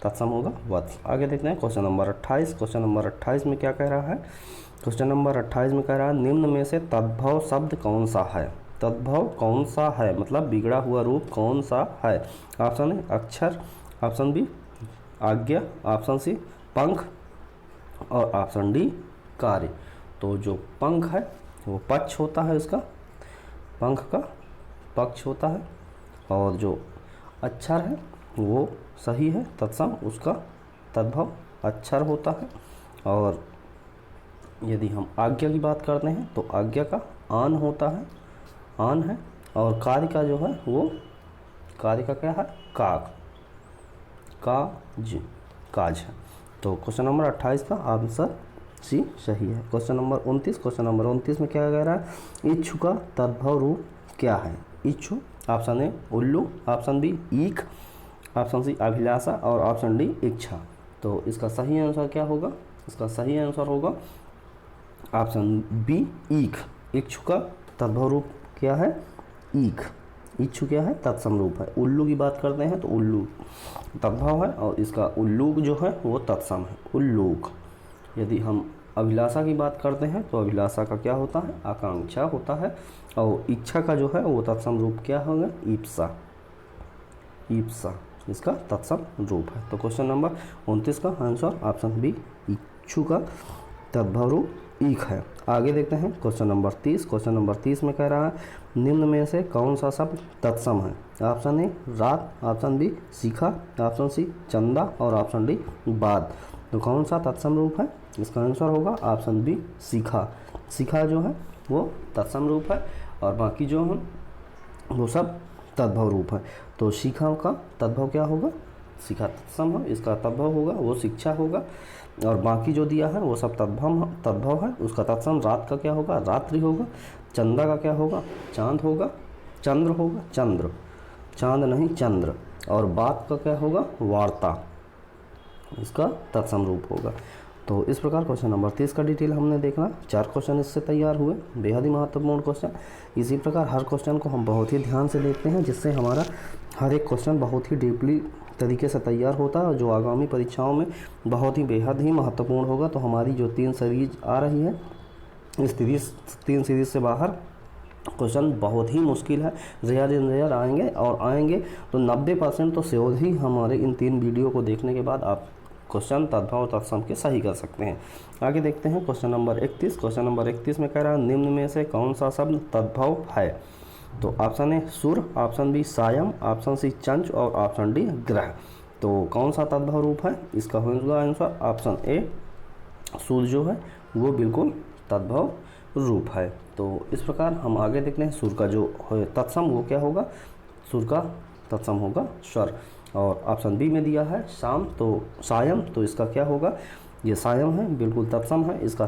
तत्सम होगा वत्स। आगे देखते हैं क्वेश्चन नंबर 28। क्वेश्चन नंबर 28 में क्या कह रहा है? क्वेश्चन नंबर 28 में कह रहा है निम्न में से तद्भव शब्द कौन सा है? तद्भव कौन सा है मतलब बिगड़ा हुआ रूप कौन सा है? ऑप्शन ए अक्षर, ऑप्शन बी आज्ञा, ऑप्शन सी पंख और ऑप्शन डी कार्य। तो जो पंख है वो पक्ष होता है, इसका पंख का पक्ष होता है। और जो अक्षर है वो सही है तत्सम, उसका तद्भव अक्षर होता है। और यदि हम आज्ञा की बात करते हैं तो आज्ञा का आन होता है, आन है। और कार्य का जो है वो कार्य का क्या है? काक, काज है। तो क्वेश्चन नंबर 28 का आंसर सी सही है। Question number 29। क्वेश्चन नंबर 29 में क्या कह रहा है? इच्छु का तद्भव रूप क्या है? इच्छु, ऑप्शन ए उल्लू, ऑप्शन बी ईख, ऑप्शन सी अभिलाषा और ऑप्शन डी इच्छा। तो इसका सही आंसर क्या होगा? इसका सही आंसर होगा ऑप्शन बी ईख। इच्छु का तद्भव रूप क्या है? ईख। इच्छु क्या है? तत्सम रूप है। उल्लू की बात करते हैं तो उल्लू तद्भव है और इसका उल्लूक जो है वो तत्सम है, उल्लूक। यदि हम अभिलाषा की बात करते हैं तो अभिलाषा का क्या होता है? आकांक्षा होता है। और इच्छा का जो है वो तत्सम रूप क्या होगा? ईप्सा, ईप्सा इसका तत्सम रूप है। तो क्वेश्चन नंबर 29 का आंसर ऑप्शन बी इच्छु का तद्भव रूप ईख है। आगे देखते हैं क्वेश्चन नंबर 30। क्वेश्चन नंबर 30 में कह रहा है निम्न में से कौन सा शब्द तत्सम है? ऑप्शन ए रात, ऑप्शन बी शिखा, ऑप्शन सी चंदा और ऑप्शन डी बाद। तो कौन सा तत्सम रूप है? इसका आंसर होगा ऑप्शन बी शिखा। शिखा जो है वो तत्सम रूप है और बाकी जो है वो सब तद्भव रूप है। तो शिखा का तद्भव क्या होगा? शिखा तत्सम है, इसका तद्भव होगा वो शिक्षा होगा। और बाकी जो दिया है वो सब तद्भव है, उसका तत्सम रात का क्या होगा? रात्रि होगा। चंदा का क्या होगा? चांद होगा, चंद्र होगा, चंद्र, चांद नहीं चंद्र। और बात का क्या होगा? वार्ता, इसका तत्सम रूप होगा। तो इस प्रकार क्वेश्चन नंबर 30 का डिटेल हमने देखना, 4 क्वेश्चन इससे तैयार हुए, बेहद ही महत्वपूर्ण क्वेश्चन। इसी प्रकार हर क्वेश्चन को हम बहुत ही ध्यान से देखते हैं, जिससे हमारा हर एक क्वेश्चन बहुत ही डीपली तरीके से तैयार होता है, जो आगामी परीक्षाओं में बहुत ही बेहद ही महत्वपूर्ण होगा। तो हमारी जो 3 सीरीज आ रही है, इस 3 सीरीज से बाहर क्वेश्चन बहुत ही मुश्किल है, रेयर आएंगे, और आएंगे तो 90% तो श्योर ही हमारे इन 3 वीडियो को देखने के बाद आप क्वेश्चन तद्भव तत्सम के सही कर सकते हैं। आगे देखते हैं क्वेश्चन नंबर 31। क्वेश्चन नंबर 31 में कह रहा है निम्न में से कौन सा शब्द तद्भव है। तो ऑप्शन ए सुर, ऑप्शन बी सायम, ऑप्शन सी चंच और ऑप्शन डी ग्रह। तो कौन सा तद्भव रूप है, इसका होगा आंसर ऑप्शन ए सुर जो है वो बिल्कुल तद्भव रूप है। तो इस प्रकार हम आगे देखते हैं सुर का जो है तत्सम वो क्या होगा, सुर का तत्सम होगा स्वर। और ऑप्शन बी में दिया है शाम, तो सायम, तो इसका क्या होगा, ये सायम है, बिल्कुल तत्सम है, इसका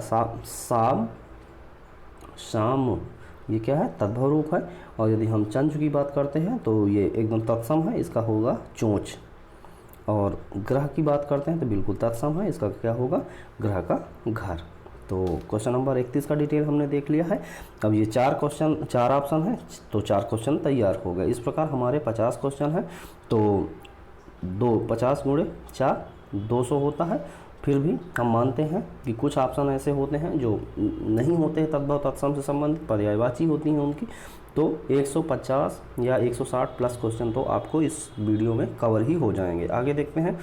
शाम ये क्या है, तद्भव रूप है। और यदि हम चंच की बात करते हैं तो ये एकदम तत्सम है, इसका होगा चोंच। और ग्रह की बात करते हैं तो बिल्कुल तत्सम है, इसका क्या होगा, ग्रह का घर। तो क्वेश्चन नंबर 31 का डिटेल हमने देख लिया है। अब ये 4 ऑप्शन है, तो 4 क्वेश्चन तैयार हो गए। इस प्रकार हमारे 50 क्वेश्चन है, तो 50 × 4 200 होता है। फिर भी हम मानते हैं कि कुछ ऑप्शन ऐसे होते हैं जो नहीं होते हैं तद्भव तत्सम से संबंधित, पर्यायवाची होती हैं उनकी, तो 150 या 160 प्लस क्वेश्चन तो आपको इस वीडियो में कवर ही हो जाएंगे। आगे देखते हैं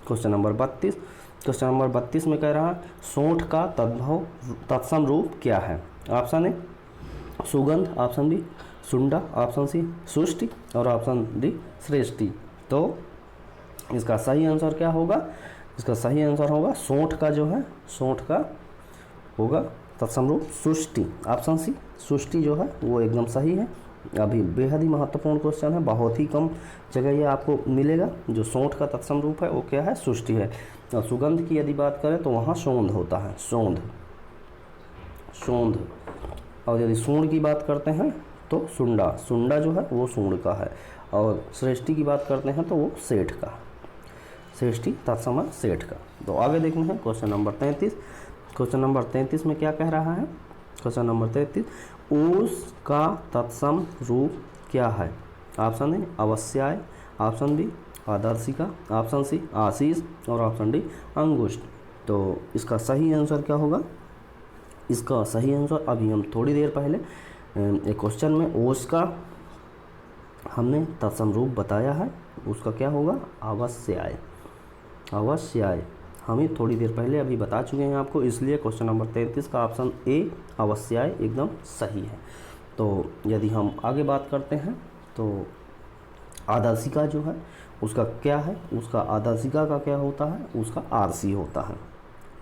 क्वेश्चन नंबर 32। क्वेश्चन नंबर 32 में कह रहा है सोंठ का तद्भव तत्सम रूप क्या है। ऑप्शन ए सुगंध, ऑप्शन बी सुंडा, ऑप्शन सी सुष्टि और ऑप्शन डी श्रेष्ठि। तो इसका सही आंसर क्या होगा, इसका सही आंसर होगा सोंठ का जो है, सोंठ का होगा तत्सम रूप सुष्टि। ऑप्शन सी सुष्टि जो है वो एकदम सही है। अभी बेहद ही महत्वपूर्ण क्वेश्चन है, बहुत ही कम जगह ये आपको मिलेगा। जो सोंठ का तत्सम रूप है वो क्या है, सुष्टि है। और सुगंध की यदि बात करें तो वहाँ सौंध होता है, सौंध। और यदि सूंड की बात करते हैं तो सुंडा जो है वो सूंड का है। और श्रेष्ठी की बात करते हैं तो वो सेठ का, श्रेष्ठी तत्सम है सेठ का। तो आगे देखते हैं क्वेश्चन नंबर 33। क्वेश्चन नंबर 33 में क्या कह रहा है, क्वेश्चन नंबर 33 ऊस का तत्सम रूप क्या है। ऑप्शन ए अवश्याय, ऑप्शन बी आदर्शिका, ऑप्शन सी आशीष और ऑप्शन डी अंगुष्ठ। तो इसका सही आंसर क्या होगा, इसका सही आंसर अभी हम थोड़ी देर पहले एक क्वेश्चन में ओस का हमने तत्सम रूप बताया है, उसका क्या होगा अवश्याय, अवश्याय हम ही थोड़ी देर पहले अभी बता चुके हैं आपको, इसलिए क्वेश्चन नंबर 33 का ऑप्शन ए अवश्याय एकदम सही है। तो यदि हम आगे बात करते हैं तो आदर्शिका जो है उसका क्या है, उसका आदर्शिका का क्या होता है, उसका आरसी होता है,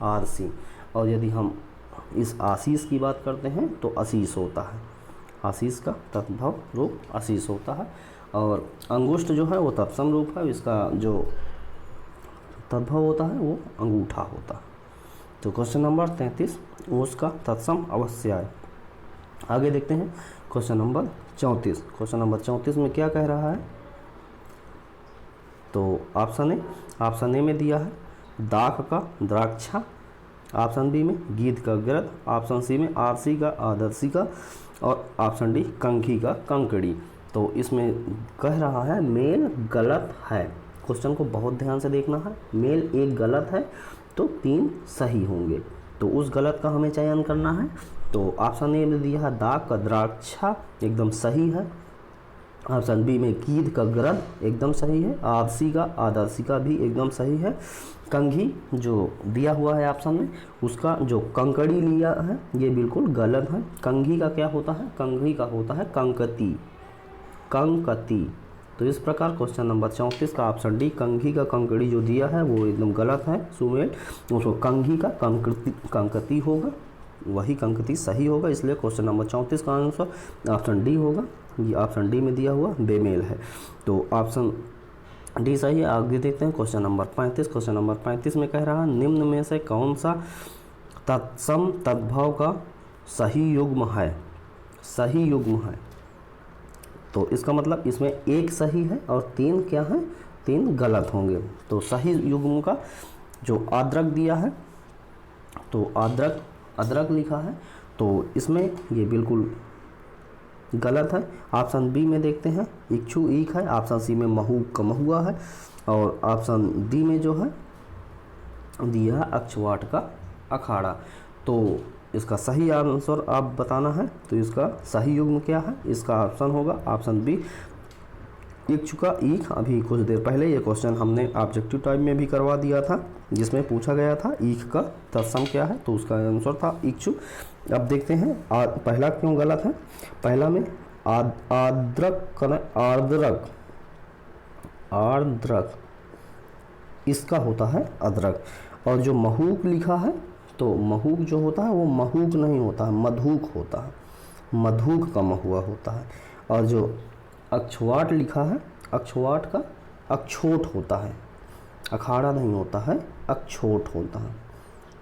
आरसी। और यदि हम इस आशीष की बात करते हैं तो आशीष होता है, आशीष का तद्भव रूप आशीष होता है। और अंगुष्ठ जो है वो तत्सम रूप है, इसका जो तद्भव होता है वो अंगूठा होता है। तो क्वेश्चन नंबर 33 उसका तत्सम अवश्याय। आगे देखते हैं क्वेश्चन नंबर 34। क्वेश्चन नंबर 34 में क्या कह रहा है, तो ऑप्शन ए में दिया है दाख का द्राक्षा, ऑप्शन बी में गीध का गृध, ऑप्शन सी में आरसी का आदर्शिका और ऑप्शन डी कंघी का कंकड़ी। तो इसमें कह रहा है मेल गलत है, क्वेश्चन को बहुत ध्यान से देखना है। मेल एक गलत है तो 3 सही होंगे, तो उस गलत का हमें चयन करना है। तो ऑप्शन ए में दिया है दाग का द्राक्षा एकदम सही है, ऑप्शन बी में गीध का गृध एकदम सही है, आरसी का आदर्शिका भी एकदम सही है, कंघी जो दिया हुआ है ऑप्शन में उसका जो कंकड़ी लिया है ये बिल्कुल गलत है। कंघी का क्या होता है, कंघी का होता है कंकती, कंकती। तो इस प्रकार क्वेश्चन नंबर 34 का ऑप्शन डी कंघी का कंकड़ी जो दिया है वो एकदम गलत है, सुमेल उसको कंघी का कंकती होगा, वही कंकती सही होगा। इसलिए क्वेश्चन नंबर 34 का आंसर ऑप्शन डी होगा, ये ऑप्शन डी में दिया हुआ बेमेल है, तो ऑप्शन डी सही है। आगे देखते हैं क्वेश्चन नंबर 35। क्वेश्चन नंबर 35 में कह रहा है निम्न में से कौन सा तत्सम तद्भव का सही युग्म है, सही युग्म है। तो इसका मतलब इसमें एक सही है और 3 क्या है, 3 गलत होंगे। तो सही युग्म का जो आद्रक दिया है तो अदरक, अदरक लिखा है, तो इसमें ये बिल्कुल गलत है। ऑप्शन बी में देखते हैं, इच्छु ईख है। ऑप्शन सी में महूक का महुआ है। और ऑप्शन डी में जो है दिया है अक्षवाट का अखाड़ा। तो इसका सही आंसर आप बताना है। तो इसका सही युग्म क्या है? इसका ऑप्शन होगा ऑप्शन बी, इच्छु का ईख। अभी कुछ देर पहले ये क्वेश्चन हमने ऑब्जेक्टिव टाइप में भी करवा दिया था, जिसमें पूछा गया था ईख का तत्सम क्या है, तो उसका आंसर था इच्छु। अब देखते हैं पहला क्यों गलत है। पहला में आर्द्रक, आर्द्रक, आर्द्रक इसका होता है अदरक। और जो महूक लिखा है, तो महूक जो होता है वो महूक नहीं होता है, मधुक होता है, मधुक का महुआ होता है। और जो अक्षवाट लिखा है, अक्षवाट का अक्षोट होता है, अखाड़ा नहीं होता है, अक्षोट होता है।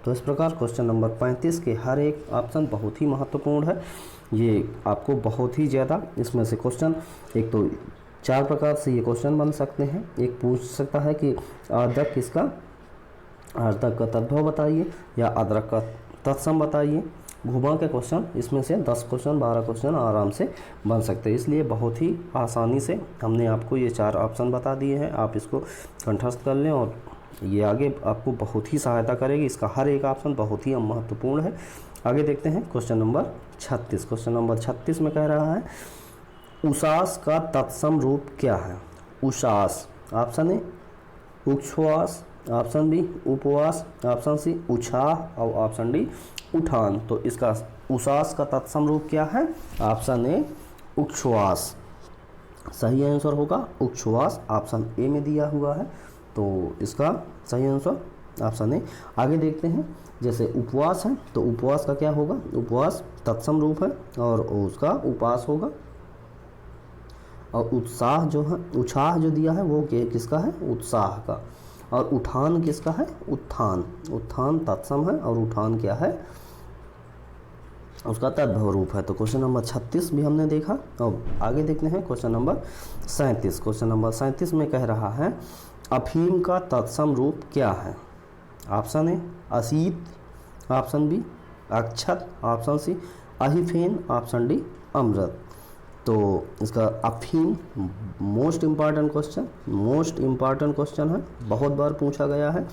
तो इस प्रकार क्वेश्चन नंबर 35 के हर एक ऑप्शन बहुत ही महत्वपूर्ण है। ये आपको बहुत ही ज़्यादा इसमें से क्वेश्चन, एक तो 4 प्रकार से ये क्वेश्चन बन सकते हैं। एक पूछ सकता है कि अदरक किसका, अदरक का तद्भव बताइए, या अदरक का तत्सम बताइए। घुमा के क्वेश्चन इसमें से 10 क्वेश्चन 12 क्वेश्चन आराम से बन सकते हैं। इसलिए बहुत ही आसानी से हमने आपको ये 4 ऑप्शन बता दिए हैं। आप इसको कंठस्थ कर लें और ये आगे आपको बहुत ही सहायता करेगी। इसका हर एक ऑप्शन बहुत ही महत्वपूर्ण है। आगे देखते हैं क्वेश्चन नंबर 36। क्वेश्चन नंबर 36 में कह रहा है उषास का तत्सम रूप क्या है? उषास, ऑप्शन ए उच्छ्वास, ऑप्शन बी उपवास, ऑप्शन सी उछाह और ऑप्शन डी उठान। तो इसका उषास का तत्सम रूप क्या है? ऑप्शन ए उच्छ्वास। सही आंसर होगा उच्छ्वास, ऑप्शन ए में दिया हुआ है। तो इसका सही आंसर ऑप्शन ए। आगे देखते हैं, जैसे उपवास है तो उपवास का क्या होगा? उपवास तत्सम रूप है और उसका उपास होगा। और उत्साह जो है, उछाह जो दिया है वो किसका है? उत्साह का। और उठान किसका है? उत्थान, उत्थान तत्सम है और उठान क्या है? उसका तद्भव रूप है। तो क्वेश्चन नंबर 36 भी हमने देखा। अब आगे देखते हैं क्वेश्चन नंबर 37। क्वेश्चन नंबर 37 में कह रहा है अफीम का तत्सम रूप क्या है? ऑप्शन ए असीत, ऑप्शन बी अक्षत, ऑप्शन सी अहिफेन, ऑप्शन डी अमृत। तो इसका अफीम most important question, most important question है, बहुत बार पूछा गया है।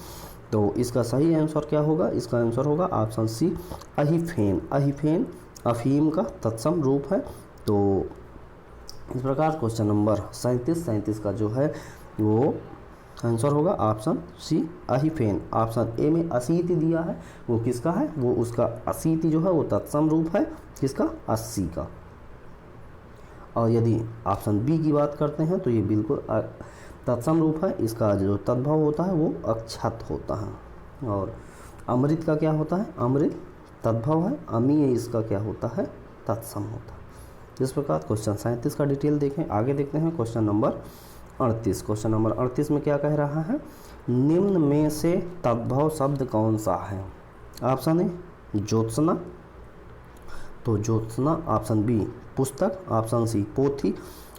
तो इसका सही आंसर क्या होगा? इसका आंसर होगा ऑप्शन सी अहिफेन। अहिफेन अफीम का तत्सम रूप है। तो इस प्रकार क्वेश्चन नंबर 37 का जो है वो आंसर होगा ऑप्शन सी अहिफेन। ऑप्शन ए में असीति दिया है, वो किसका है? वो उसका असीति जो है वो तत्सम रूप है किसका? 80 का। और यदि ऑप्शन बी की बात करते हैं तो ये बिल्कुल तत्सम रूप है। इसका जो तद्भव होता है वो अक्षत होता है। और अमृत का क्या होता है? अमृत तद्भव है। अमीय इसका क्या होता है? तत्सम होता है। इस प्रकार क्वेश्चन 37 का डिटेल देखें। आगे देखते हैं क्वेश्चन नंबर 38। क्वेश्चन नंबर 38 में क्या कह रहा है? निम्न में से तद्भव शब्द कौन सा है? ऑप्शन ए ज्योत्सना, तो ज्योत्सना ऑप्शन बी पुस्तक, ऑप्शन सी पोथी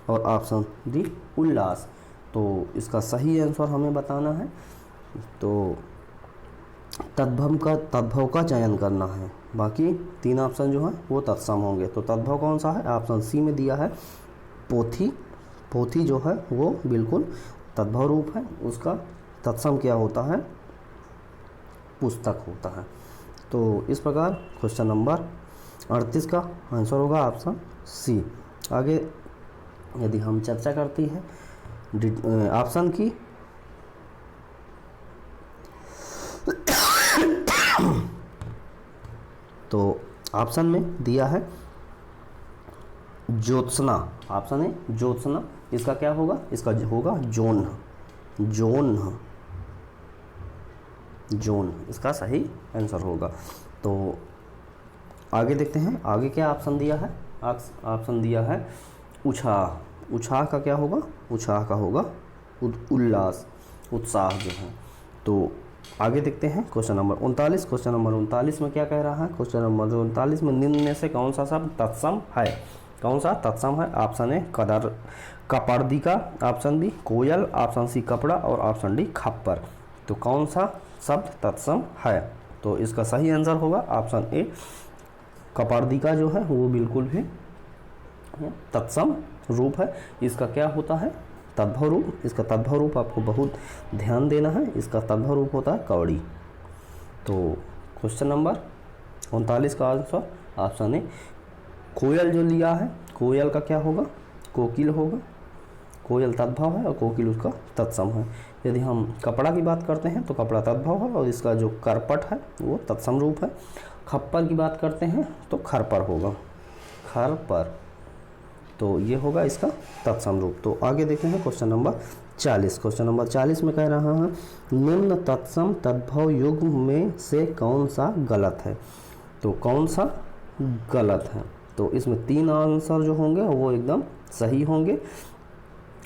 और ऑप्शन डी उल्लास। तो इसका सही आंसर हमें बताना है। तो तद्भव का चयन करना है। बाकी 3 ऑप्शन जो है वो तत्सम होंगे। तो तद्भव कौन सा है? ऑप्शन सी में दिया है पोथी। पोथी जो है वो बिल्कुल तद्भव रूप है। उसका तत्सम क्या होता है? पुस्तक होता है। तो इस प्रकार क्वेश्चन नंबर 38 का आंसर होगा ऑप्शन सी। आगे यदि हम चर्चा करती है ऑप्शन की, तो ऑप्शन में दिया है ज्योत्सना। ऑप्शन है ज्योत्सना। इसका क्या होगा? इसका होगा जोन, जोन, जोन इसका सही आंसर होगा। तो आगे देखते हैं आगे क्या ऑप्शन दिया है। ऑप्शन दिया है उछाह। उछाह का क्या होगा? उछाह का होगा उल्लास, उत्साह जो है। तो आगे देखते हैं क्वेश्चन नंबर 39। क्वेश्चन नंबर 39 में क्या कह रहा है? क्वेश्चन नंबर 39 में निम्न में से कौन सा शब्द तत्सम है? कौन सा तत्सम है? ऑप्शन ए कपर्दिका, ऑप्शन बी कोयल, ऑप्शन सी कपड़ा और ऑप्शन डी खप्पर। तो कौन सा शब्द तत्सम है? तो तो इसका सही आंसर होगा ऑप्शन ए, कपार्दिका जो है वो बिल्कुल भी तत्सम रूप है। इसका क्या होता है? तद्भव रूप। इसका तद्भव रूप आपको बहुत ध्यान देना है, इसका तद्भव रूप होता है कवड़ी। तो क्वेश्चन नंबर 39 का आंसर ऑप्शन ए, कोयल जो लिया है, कोयल का क्या होगा? कोकिल होगा। कोयल तद्भव है और कोकिल उसका तत्सम है। यदि हम कपड़ा की बात करते हैं तो कपड़ा तद्भव है और इसका जो करपट है वो तत्सम रूप है। खप्पर की बात करते हैं तो खरपर होगा, खरपर, तो ये होगा इसका तत्सम रूप। तो आगे देखते हैं क्वेश्चन नंबर 40। क्वेश्चन नंबर 40 में कह रहा है निम्न तत्सम तद्भव युग्म में से कौन सा गलत है? तो कौन सा गलत है? तो इसमें 3 आंसर जो होंगे वो एकदम सही होंगे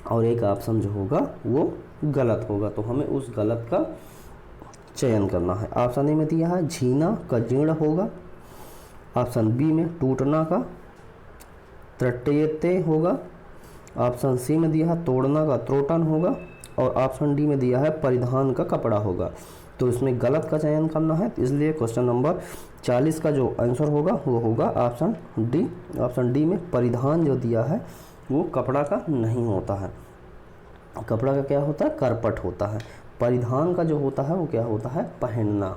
और एक ऑप्शन जो होगा वो गलत होगा। तो हमें उस गलत का चयन करना है। ऑप्शन ए में दिया है झीना का जीर्ण होगा, ऑप्शन बी में टूटना का त्रट्यते होगा, ऑप्शन सी में दिया है तोड़ना का त्रोटन होगा और ऑप्शन डी में दिया है परिधान का कपड़ा होगा। तो इसमें गलत का चयन करना है, इसलिए क्वेश्चन नंबर 40 का जो आंसर होगा वो होगा ऑप्शन डी। ऑप्शन डी में परिधान जो दिया है वो कपड़ा का नहीं होता है, कपड़ा का क्या होता है? करपट होता है। परिधान का जो होता है वो क्या होता है? पहनना,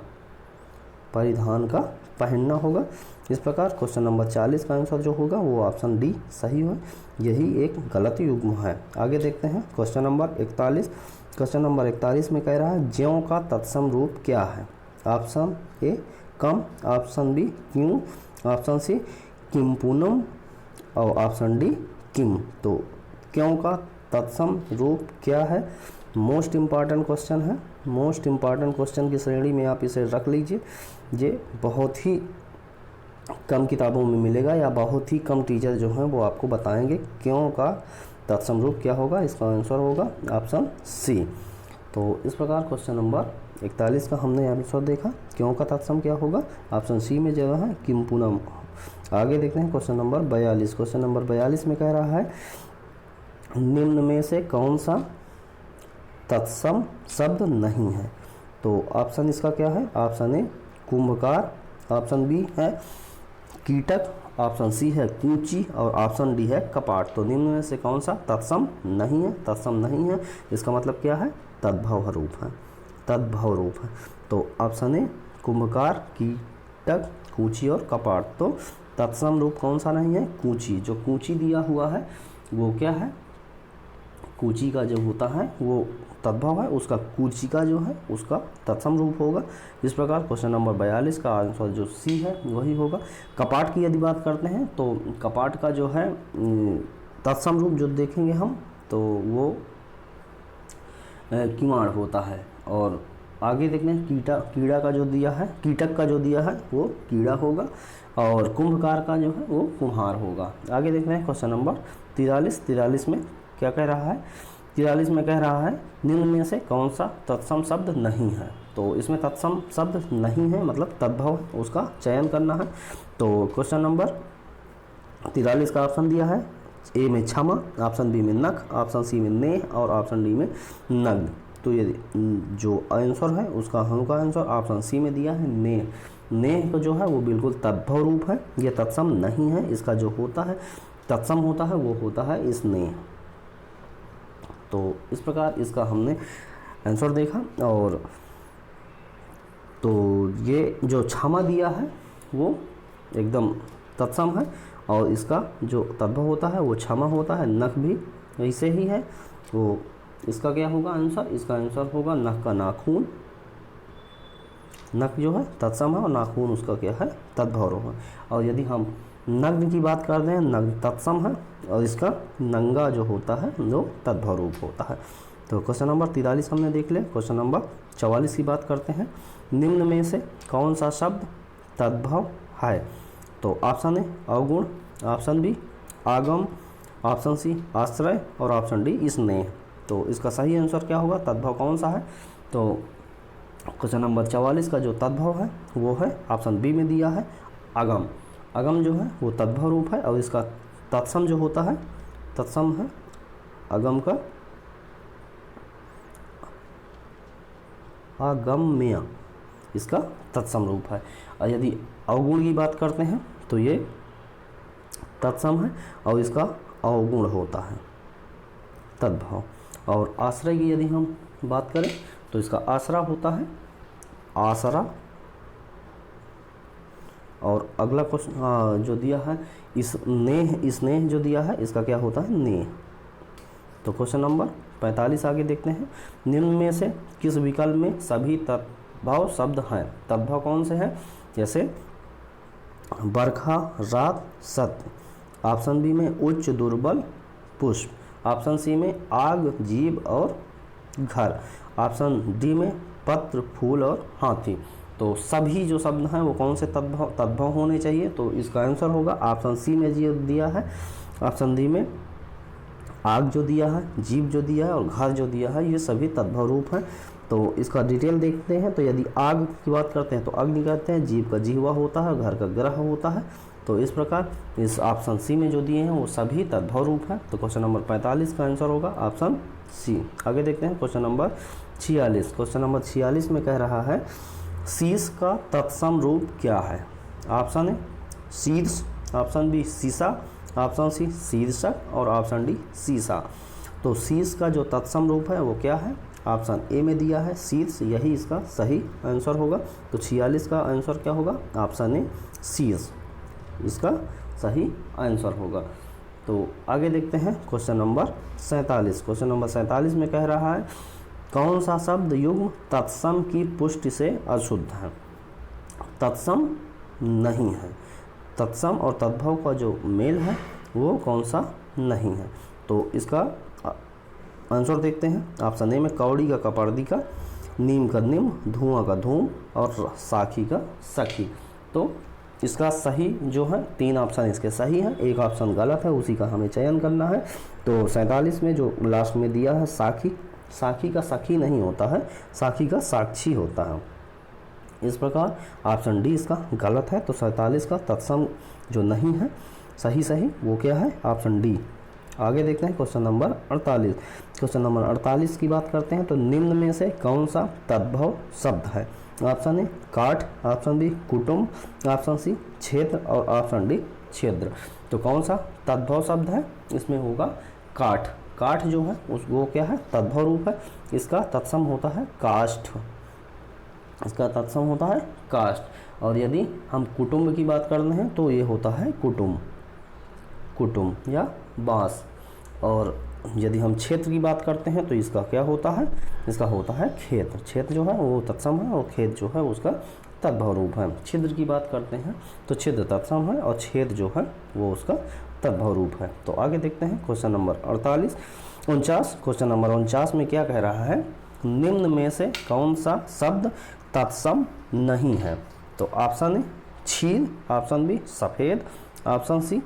परिधान का पहनना होगा। इस प्रकार क्वेश्चन नंबर 40 का आंसर जो होगा वो ऑप्शन डी सही है, यही एक गलत युग्म है। आगे देखते हैं क्वेश्चन नंबर 41। क्वेश्चन नंबर 41 में कह रहा है ज्यों का तत्सम रूप क्या है? ऑप्शन ए कम, ऑप्शन बी क्यों, ऑप्शन सी किम्पुनम और ऑप्शन डी किम। तो क्यों का तत्सम रूप क्या है? मोस्ट इम्पॉर्टेंट क्वेश्चन है, मोस्ट इम्पॉर्टेंट क्वेश्चन की श्रेणी में आप इसे रख लीजिए। ये बहुत ही कम किताबों में मिलेगा या बहुत ही कम टीचर जो हैं वो आपको बताएंगे क्यों का तत्सम रूप क्या होगा। इसका आंसर होगा ऑप्शन सी। तो इस प्रकार क्वेश्चन नंबर 41 का हमने आंसर देखा, क्यों का तत्सम क्या होगा, ऑप्शन सी में जगह है किम्पुनम। आगे देखते हैं क्वेश्चन नंबर 42। क्वेश्चन नंबर 42 में कह रहा है निम्न में से कौन सा तत्सम शब्द नहीं है? तो ऑप्शन इसका क्या है? ऑप्शन ए कुंभकार, ऑप्शन बी है कीटक, ऑप्शन सी है कूची और ऑप्शन डी है कपाट। तो निम्न में से कौन सा तत्सम नहीं है? तत्सम नहीं है, इसका मतलब क्या है? तद्भव रूप है, तद्भव रूप है। तो ऑप्शन ए कुंभकार, कीटक, कूची और कपाट। तो तत्सम रूप कौन सा नहीं है? कूची। जो कूची दिया हुआ है वो क्या है? कूची का जो होता है वो तद्भव है, उसका कूची का जो है उसका तत्सम रूप होगा। इस प्रकार क्वेश्चन नंबर 42 का आंसर जो सी है वही होगा। कपाट की यदि बात करते हैं तो कपाट का जो है तत्सम रूप जो देखेंगे हम तो वो किवाड़ होता है। और आगे देखते हैं कीड़ा का जो दिया है, कीटक का जो दिया है वो कीड़ा होगा और कुंभकार का जो है वो कुम्हार होगा। आगे देखते हैं क्वेश्चन नंबर 43 में क्या कह रहा है? 43 में कह रहा है निम्न में से कौन सा तत्सम शब्द नहीं है? तो इसमें तत्सम शब्द नहीं है मतलब तद्भव, उसका चयन करना है। तो क्वेश्चन नंबर 43 का ऑप्शन दिया है ए में क्षमा, ऑप्शन बी में नख, ऑप्शन सी में नेह और ऑप्शन डी में नग्न। तो ये जो आंसर है उसका हमका आंसर ऑप्शन सी में दिया है नेह। नेह का जो है वो बिल्कुल तद्भव रूप है, ये तत्सम नहीं है। इसका जो होता है तत्सम होता है वो होता है स्नेह। तो इस प्रकार इसका हमने आंसर देखा। और तो ये जो क्षमा दिया है वो एकदम तत्सम है और इसका जो तद्भव होता है वो क्षमा होता है। नख भी ऐसे ही है, तो इसका क्या होगा आंसर? इसका आंसर होगा नख का नाखून। नख जो है तत्सम है और नाखून उसका क्या है? तद्भव है। और यदि हम नग्न की बात करते हैं, नग्न तत्सम है और इसका नंगा जो होता है वो तद्भव रूप होता है। तो क्वेश्चन नंबर 43 हमने देख लिया। क्वेश्चन नंबर 44 की बात करते हैं निम्न में से कौन सा शब्द तद्भव है? तो ऑप्शन ए अवगुण, ऑप्शन बी आगम, ऑप्शन सी आश्रय और ऑप्शन डी स्नेह। तो इसका सही आंसर क्या होगा? तद्भव कौन सा है? तो क्वेश्चन नंबर 44 का जो तद्भव है वो है ऑप्शन बी में दिया है आगम। आगम जो है वो तद्भव रूप है और इसका तत्सम जो होता है तत्सम है आगम का आगम्य, इसका तत्सम रूप है। और यदि अवगुण की बात करते हैं तो ये तत्सम है और इसका अवगुण होता है तद्भव। और आश्रय की यदि हम बात करें तो इसका आसरा होता है आसरा। और अगला क्वेश्चन जो दिया है स्नेह जो दिया है इसका क्या होता है नेह। तो क्वेश्चन नंबर 45 आगे देखते हैं। निम्न में से किस विकल्प में सभी तद्भव शब्द हैं? तद्भव कौन से हैं? जैसे बरखा, रात, सत्य। ऑप्शन बी में उच्च, दुर्बल, पुष्प। ऑप्शन सी में आग, जीव और घर। ऑप्शन डी में पत्र, फूल और हाथी। तो सभी जो शब्द हैं वो कौन से तद्भव होने चाहिए? तो इसका आंसर होगा ऑप्शन सी में जो दिया है, ऑप्शन डी में आग जो दिया है, जीव जो दिया है और घर जो दिया है, ये सभी तद्भव रूप हैं। तो इसका डिटेल देखते हैं। तो यदि आग की बात करते हैं तो अग्नि कहते हैं, जीव का जीवा होता है, घर का ग्रह होता है। तो इस प्रकार इस ऑप्शन सी में जो दिए हैं वो सभी तद्भव रूप हैं। तो क्वेश्चन नंबर 45 का आंसर होगा ऑप्शन सी। आगे देखते हैं क्वेश्चन नंबर 46। क्वेश्चन नंबर 46 में कह रहा है शीर्ष का तत्सम रूप क्या है? ऑप्शन ए शीर्ष, ऑप्शन बी सीसा, ऑप्शन सी शीर्षक और ऑप्शन डी सीसा। तो शीर्ष का जो तत्सम रूप है वो क्या है? ऑप्शन ए में दिया है शीर्ष, यही इसका सही आंसर होगा। तो 46 का आंसर क्या होगा? ऑप्शन ए शीर्ष इसका सही आंसर होगा। तो आगे देखते हैं क्वेश्चन नंबर 47। क्वेश्चन नंबर 47 में कह रहा है कौन सा शब्द युग्म तत्सम की पुष्टि से अशुद्ध है? तत्सम नहीं है। तत्सम और तद्भव का जो मेल है वो कौन सा नहीं है? तो इसका आंसर देखते हैं। ऑप्शन ए में कौड़ी का कपर्दी का, नीम का निम, धुआं का धूम और साखी का सखी। तो इसका सही जो है 3 ऑप्शन इसके सही हैं, एक ऑप्शन गलत है, उसी का हमें चयन करना है। तो 47 में जो लास्ट में दिया है साखी, साखी का सखी नहीं होता है, साखी का साक्षी होता है। इस प्रकार ऑप्शन डी इसका गलत है। तो 47 का तत्सम जो नहीं है सही वो क्या है? Option D. आगे देखते हैं क्वेश्चन नंबर 48। क्वेश्चन नंबर 48 की बात करते हैं। तो निम्न में से कौन सा तद्भव शब्द है? ऑप्शन ए काठ, ऑप्शन बी कुटुंब, ऑप्शन सी क्षेत्र और ऑप्शन डी क्षेत्र। तो कौन सा तद्भव शब्द है? इसमें होगा काठ। काठ जो है वो क्या है? तद्भव रूप है। इसका तत्सम होता है काष्ठ, इसका तत्सम होता है काष्ठ। और यदि हम कुटुंब की बात करते हैं तो ये होता है कुटुंब या बांस। और यदि हम क्षेत्र की बात करते हैं तो इसका क्या होता है? इसका होता है खेत। क्षेत्र जो है वो तत्सम है और खेत जो है उसका तद्भव रूप है। छिद्र की बात करते हैं तो छिद्र तत्सम है और छेद जो है वो उसका तद्भव रूप है। तो आगे देखते हैं क्वेश्चन नंबर 49। क्वेश्चन नंबर 49 में क्या कह रहा है? निम्न में से कौन सा शब्द तत्सम नहीं है? तो ऑप्शन ए छील, ऑप्शन बी सफ़ेद, ऑप्शन सी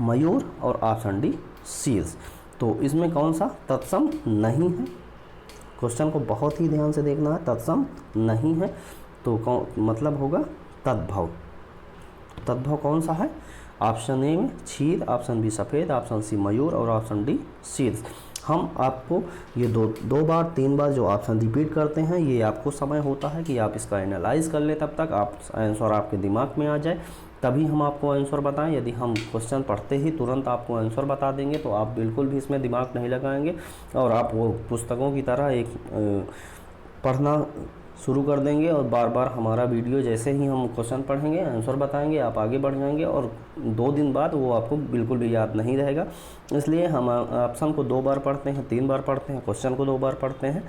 मयूर और ऑप्शन डी शीर्ष। तो इसमें कौन सा तत्सम नहीं है? क्वेश्चन को बहुत ही ध्यान से देखना है। तत्सम नहीं है तो कौन मतलब होगा तद्भव। तद्भव कौन सा है? ऑप्शन ए में क्षीर, ऑप्शन बी सफ़ेद, ऑप्शन सी मयूर और ऑप्शन डी शीर्ष। हम आपको ये दो बार 3 बार जो ऑप्शन रिपीट करते हैं, ये आपको समय होता है कि आप इसका एनालाइज कर ले, तब तक आप आंसर आपके दिमाग में आ जाए, तभी हम आपको आंसर बताएं। यदि हम क्वेश्चन पढ़ते ही तुरंत आपको आंसर बता देंगे तो आप बिल्कुल भी इसमें दिमाग नहीं लगाएंगे और आप वो पुस्तकों की तरह एक पढ़ना शुरू कर देंगे और बार बार हमारा वीडियो जैसे ही हम क्वेश्चन पढ़ेंगे, आंसर बताएंगे, आप आगे बढ़ जाएंगे और 2 दिन बाद वो आपको बिल्कुल भी याद नहीं रहेगा। इसलिए हम ऑप्शन को 2 बार पढ़ते हैं, 3 बार पढ़ते हैं, क्वेश्चन को 2 बार पढ़ते हैं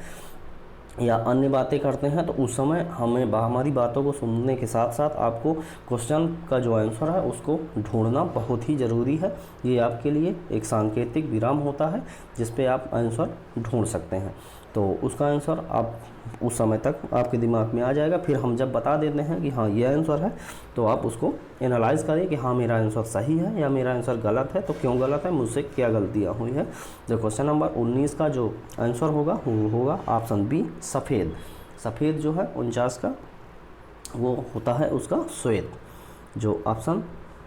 या अन्य बातें करते हैं, तो उस समय हमें हमारी बातों को सुनने के साथ साथ आपको क्वेश्चन का जो आंसर है उसको ढूंढना बहुत ही ज़रूरी है। ये आपके लिए एक सांकेतिक विराम होता है जिस पे आप आंसर ढूंढ सकते हैं। तो उसका आंसर आप उस समय तक आपके दिमाग में आ जाएगा। फिर हम जब बता देते हैं कि हाँ ये आंसर है, तो आप उसको एनालाइज करें कि हाँ मेरा आंसर सही है या मेरा आंसर गलत है, तो क्यों गलत है, मुझसे क्या गलतियाँ हुई है। तो क्वेश्चन नंबर 19 का जो आंसर होगा वो होगा ऑप्शन बी सफ़ेद। सफ़ेद जो है 49 का वो होता है उसका श्वेत। जो ऑप्शन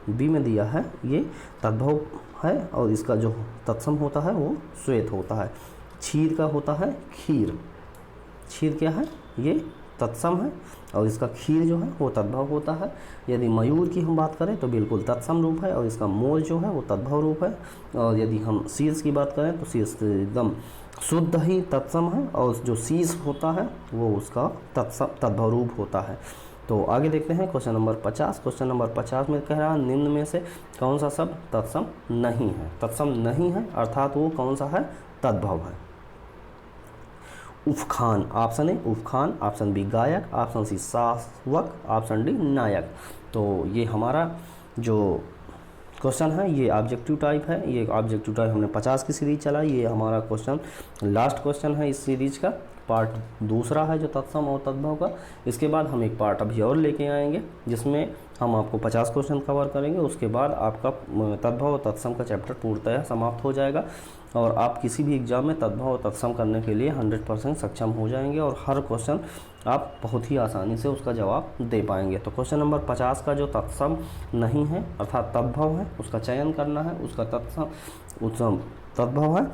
बी में दिया है ये तद्भव है और इसका जो तत्सम होता है वो श्वेत होता है। क्षीर का होता है खीर। क्षीर क्या है? ये तत्सम है और इसका खीर जो है वो तद्भव होता है। यदि मयूर की हम बात करें तो बिल्कुल तत्सम रूप है और इसका मोर जो है वो तद्भव रूप है। और यदि हम शीर्ष की बात करें तो शीर्ष एकदम शुद्ध ही तत्सम है और जो शीर्ष होता है वो उसका तद्भव रूप होता है। तो आगे देखते हैं क्वेश्चन नंबर 50। क्वेश्चन नंबर 50 में कह रहा है निम्न में से कौन सा शब्द तत्सम नहीं है। तत्सम नहीं है अर्थात वो कौन सा है, तद्भव है। उपखान, ऑप्शन ए उपखान, ऑप्शन बी गायक, ऑप्शन सी शासवक, ऑप्शन डी नायक। तो ये हमारा जो क्वेश्चन है ये ऑब्जेक्टिव टाइप है। ये ऑब्जेक्टिव टाइप हमने 50 की सीरीज चलाई, ये हमारा क्वेश्चन लास्ट क्वेश्चन है इस सीरीज का, पार्ट दूसरा है जो तत्सम और तद्भव का। इसके बाद हम एक पार्ट अभी और लेके आएंगे जिसमें हम आपको 50 क्वेश्चन कवर करेंगे। उसके बाद आपका तद्भव और तत्सम का चैप्टर पूर्णतः समाप्त हो जाएगा और आप किसी भी एग्जाम में तद्भव और तत्सम करने के लिए 100% सक्षम हो जाएंगे और हर क्वेश्चन आप बहुत ही आसानी से उसका जवाब दे पाएंगे। तो क्वेश्चन नंबर 50 का जो तत्सम नहीं है अर्थात तद्भव है उसका चयन करना है। उसका तद्भव है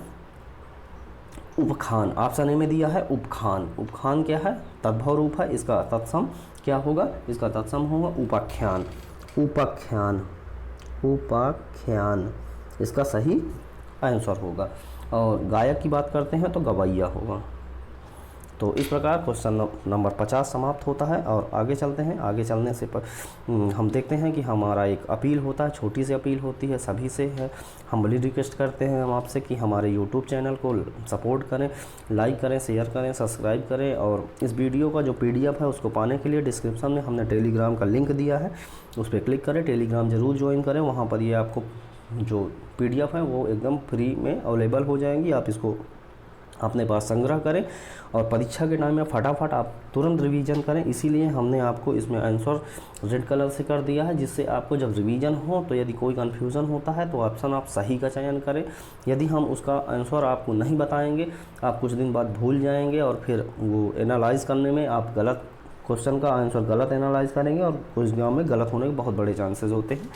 उपखान, ऑप्शन ए में दिया है उपखान। उपखान क्या है, तद्भव रूप है। इसका तत्सम क्या होगा, इसका तत्सम होगा उपाख्यान। उपाख्यान, उपाख्यान इसका सही आंसर होगा। और गायक की बात करते हैं तो गवैया होगा। तो इस प्रकार क्वेश्चन नंबर 50 समाप्त होता है। और आगे चलते हैं। आगे चलने से हम देखते हैं कि हमारा एक अपील होता है, छोटी सी अपील होती है, सभी से है। हम्बली रिक्वेस्ट करते हैं हम आपसे कि हमारे यूट्यूब चैनल को सपोर्ट करें, लाइक करें, शेयर करें, सब्सक्राइब करें। और इस वीडियो का जो PDF है उसको पाने के लिए डिस्क्रिप्शन में हमने टेलीग्राम का लिंक दिया है, उस पर क्लिक करें, टेलीग्राम ज़रूर ज्वाइन करें। वहाँ पर ये आपको जो PDF है वो एकदम फ्री में अवेलेबल हो जाएंगी। आप इसको अपने पास संग्रह करें और परीक्षा के टाइम में फटाफट आप तुरंत रिवीजन करें। इसीलिए हमने आपको इसमें आंसर रेड कलर से कर दिया है, जिससे आपको जब रिवीजन हो तो यदि कोई कन्फ्यूज़न होता है तो ऑप्शन आप सही का चयन करें। यदि हम उसका आंसर आपको नहीं बताएंगे, आप कुछ दिन बाद भूल जाएंगे और फिर वो एनालाइज करने में आप गलत क्वेश्चन का आंसर गलत एनालाइज करेंगे और कुछ एग्जाम में गलत होने के बहुत बड़े चांसेस होते हैं।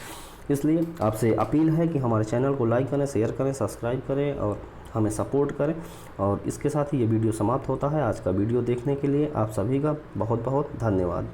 इसलिए आपसे अपील है कि हमारे चैनल को लाइक करें, शेयर करें, सब्सक्राइब करें और हमें सपोर्ट करें। और इसके साथ ही ये वीडियो समाप्त होता है। आज का वीडियो देखने के लिए आप सभी का बहुत बहुत धन्यवाद।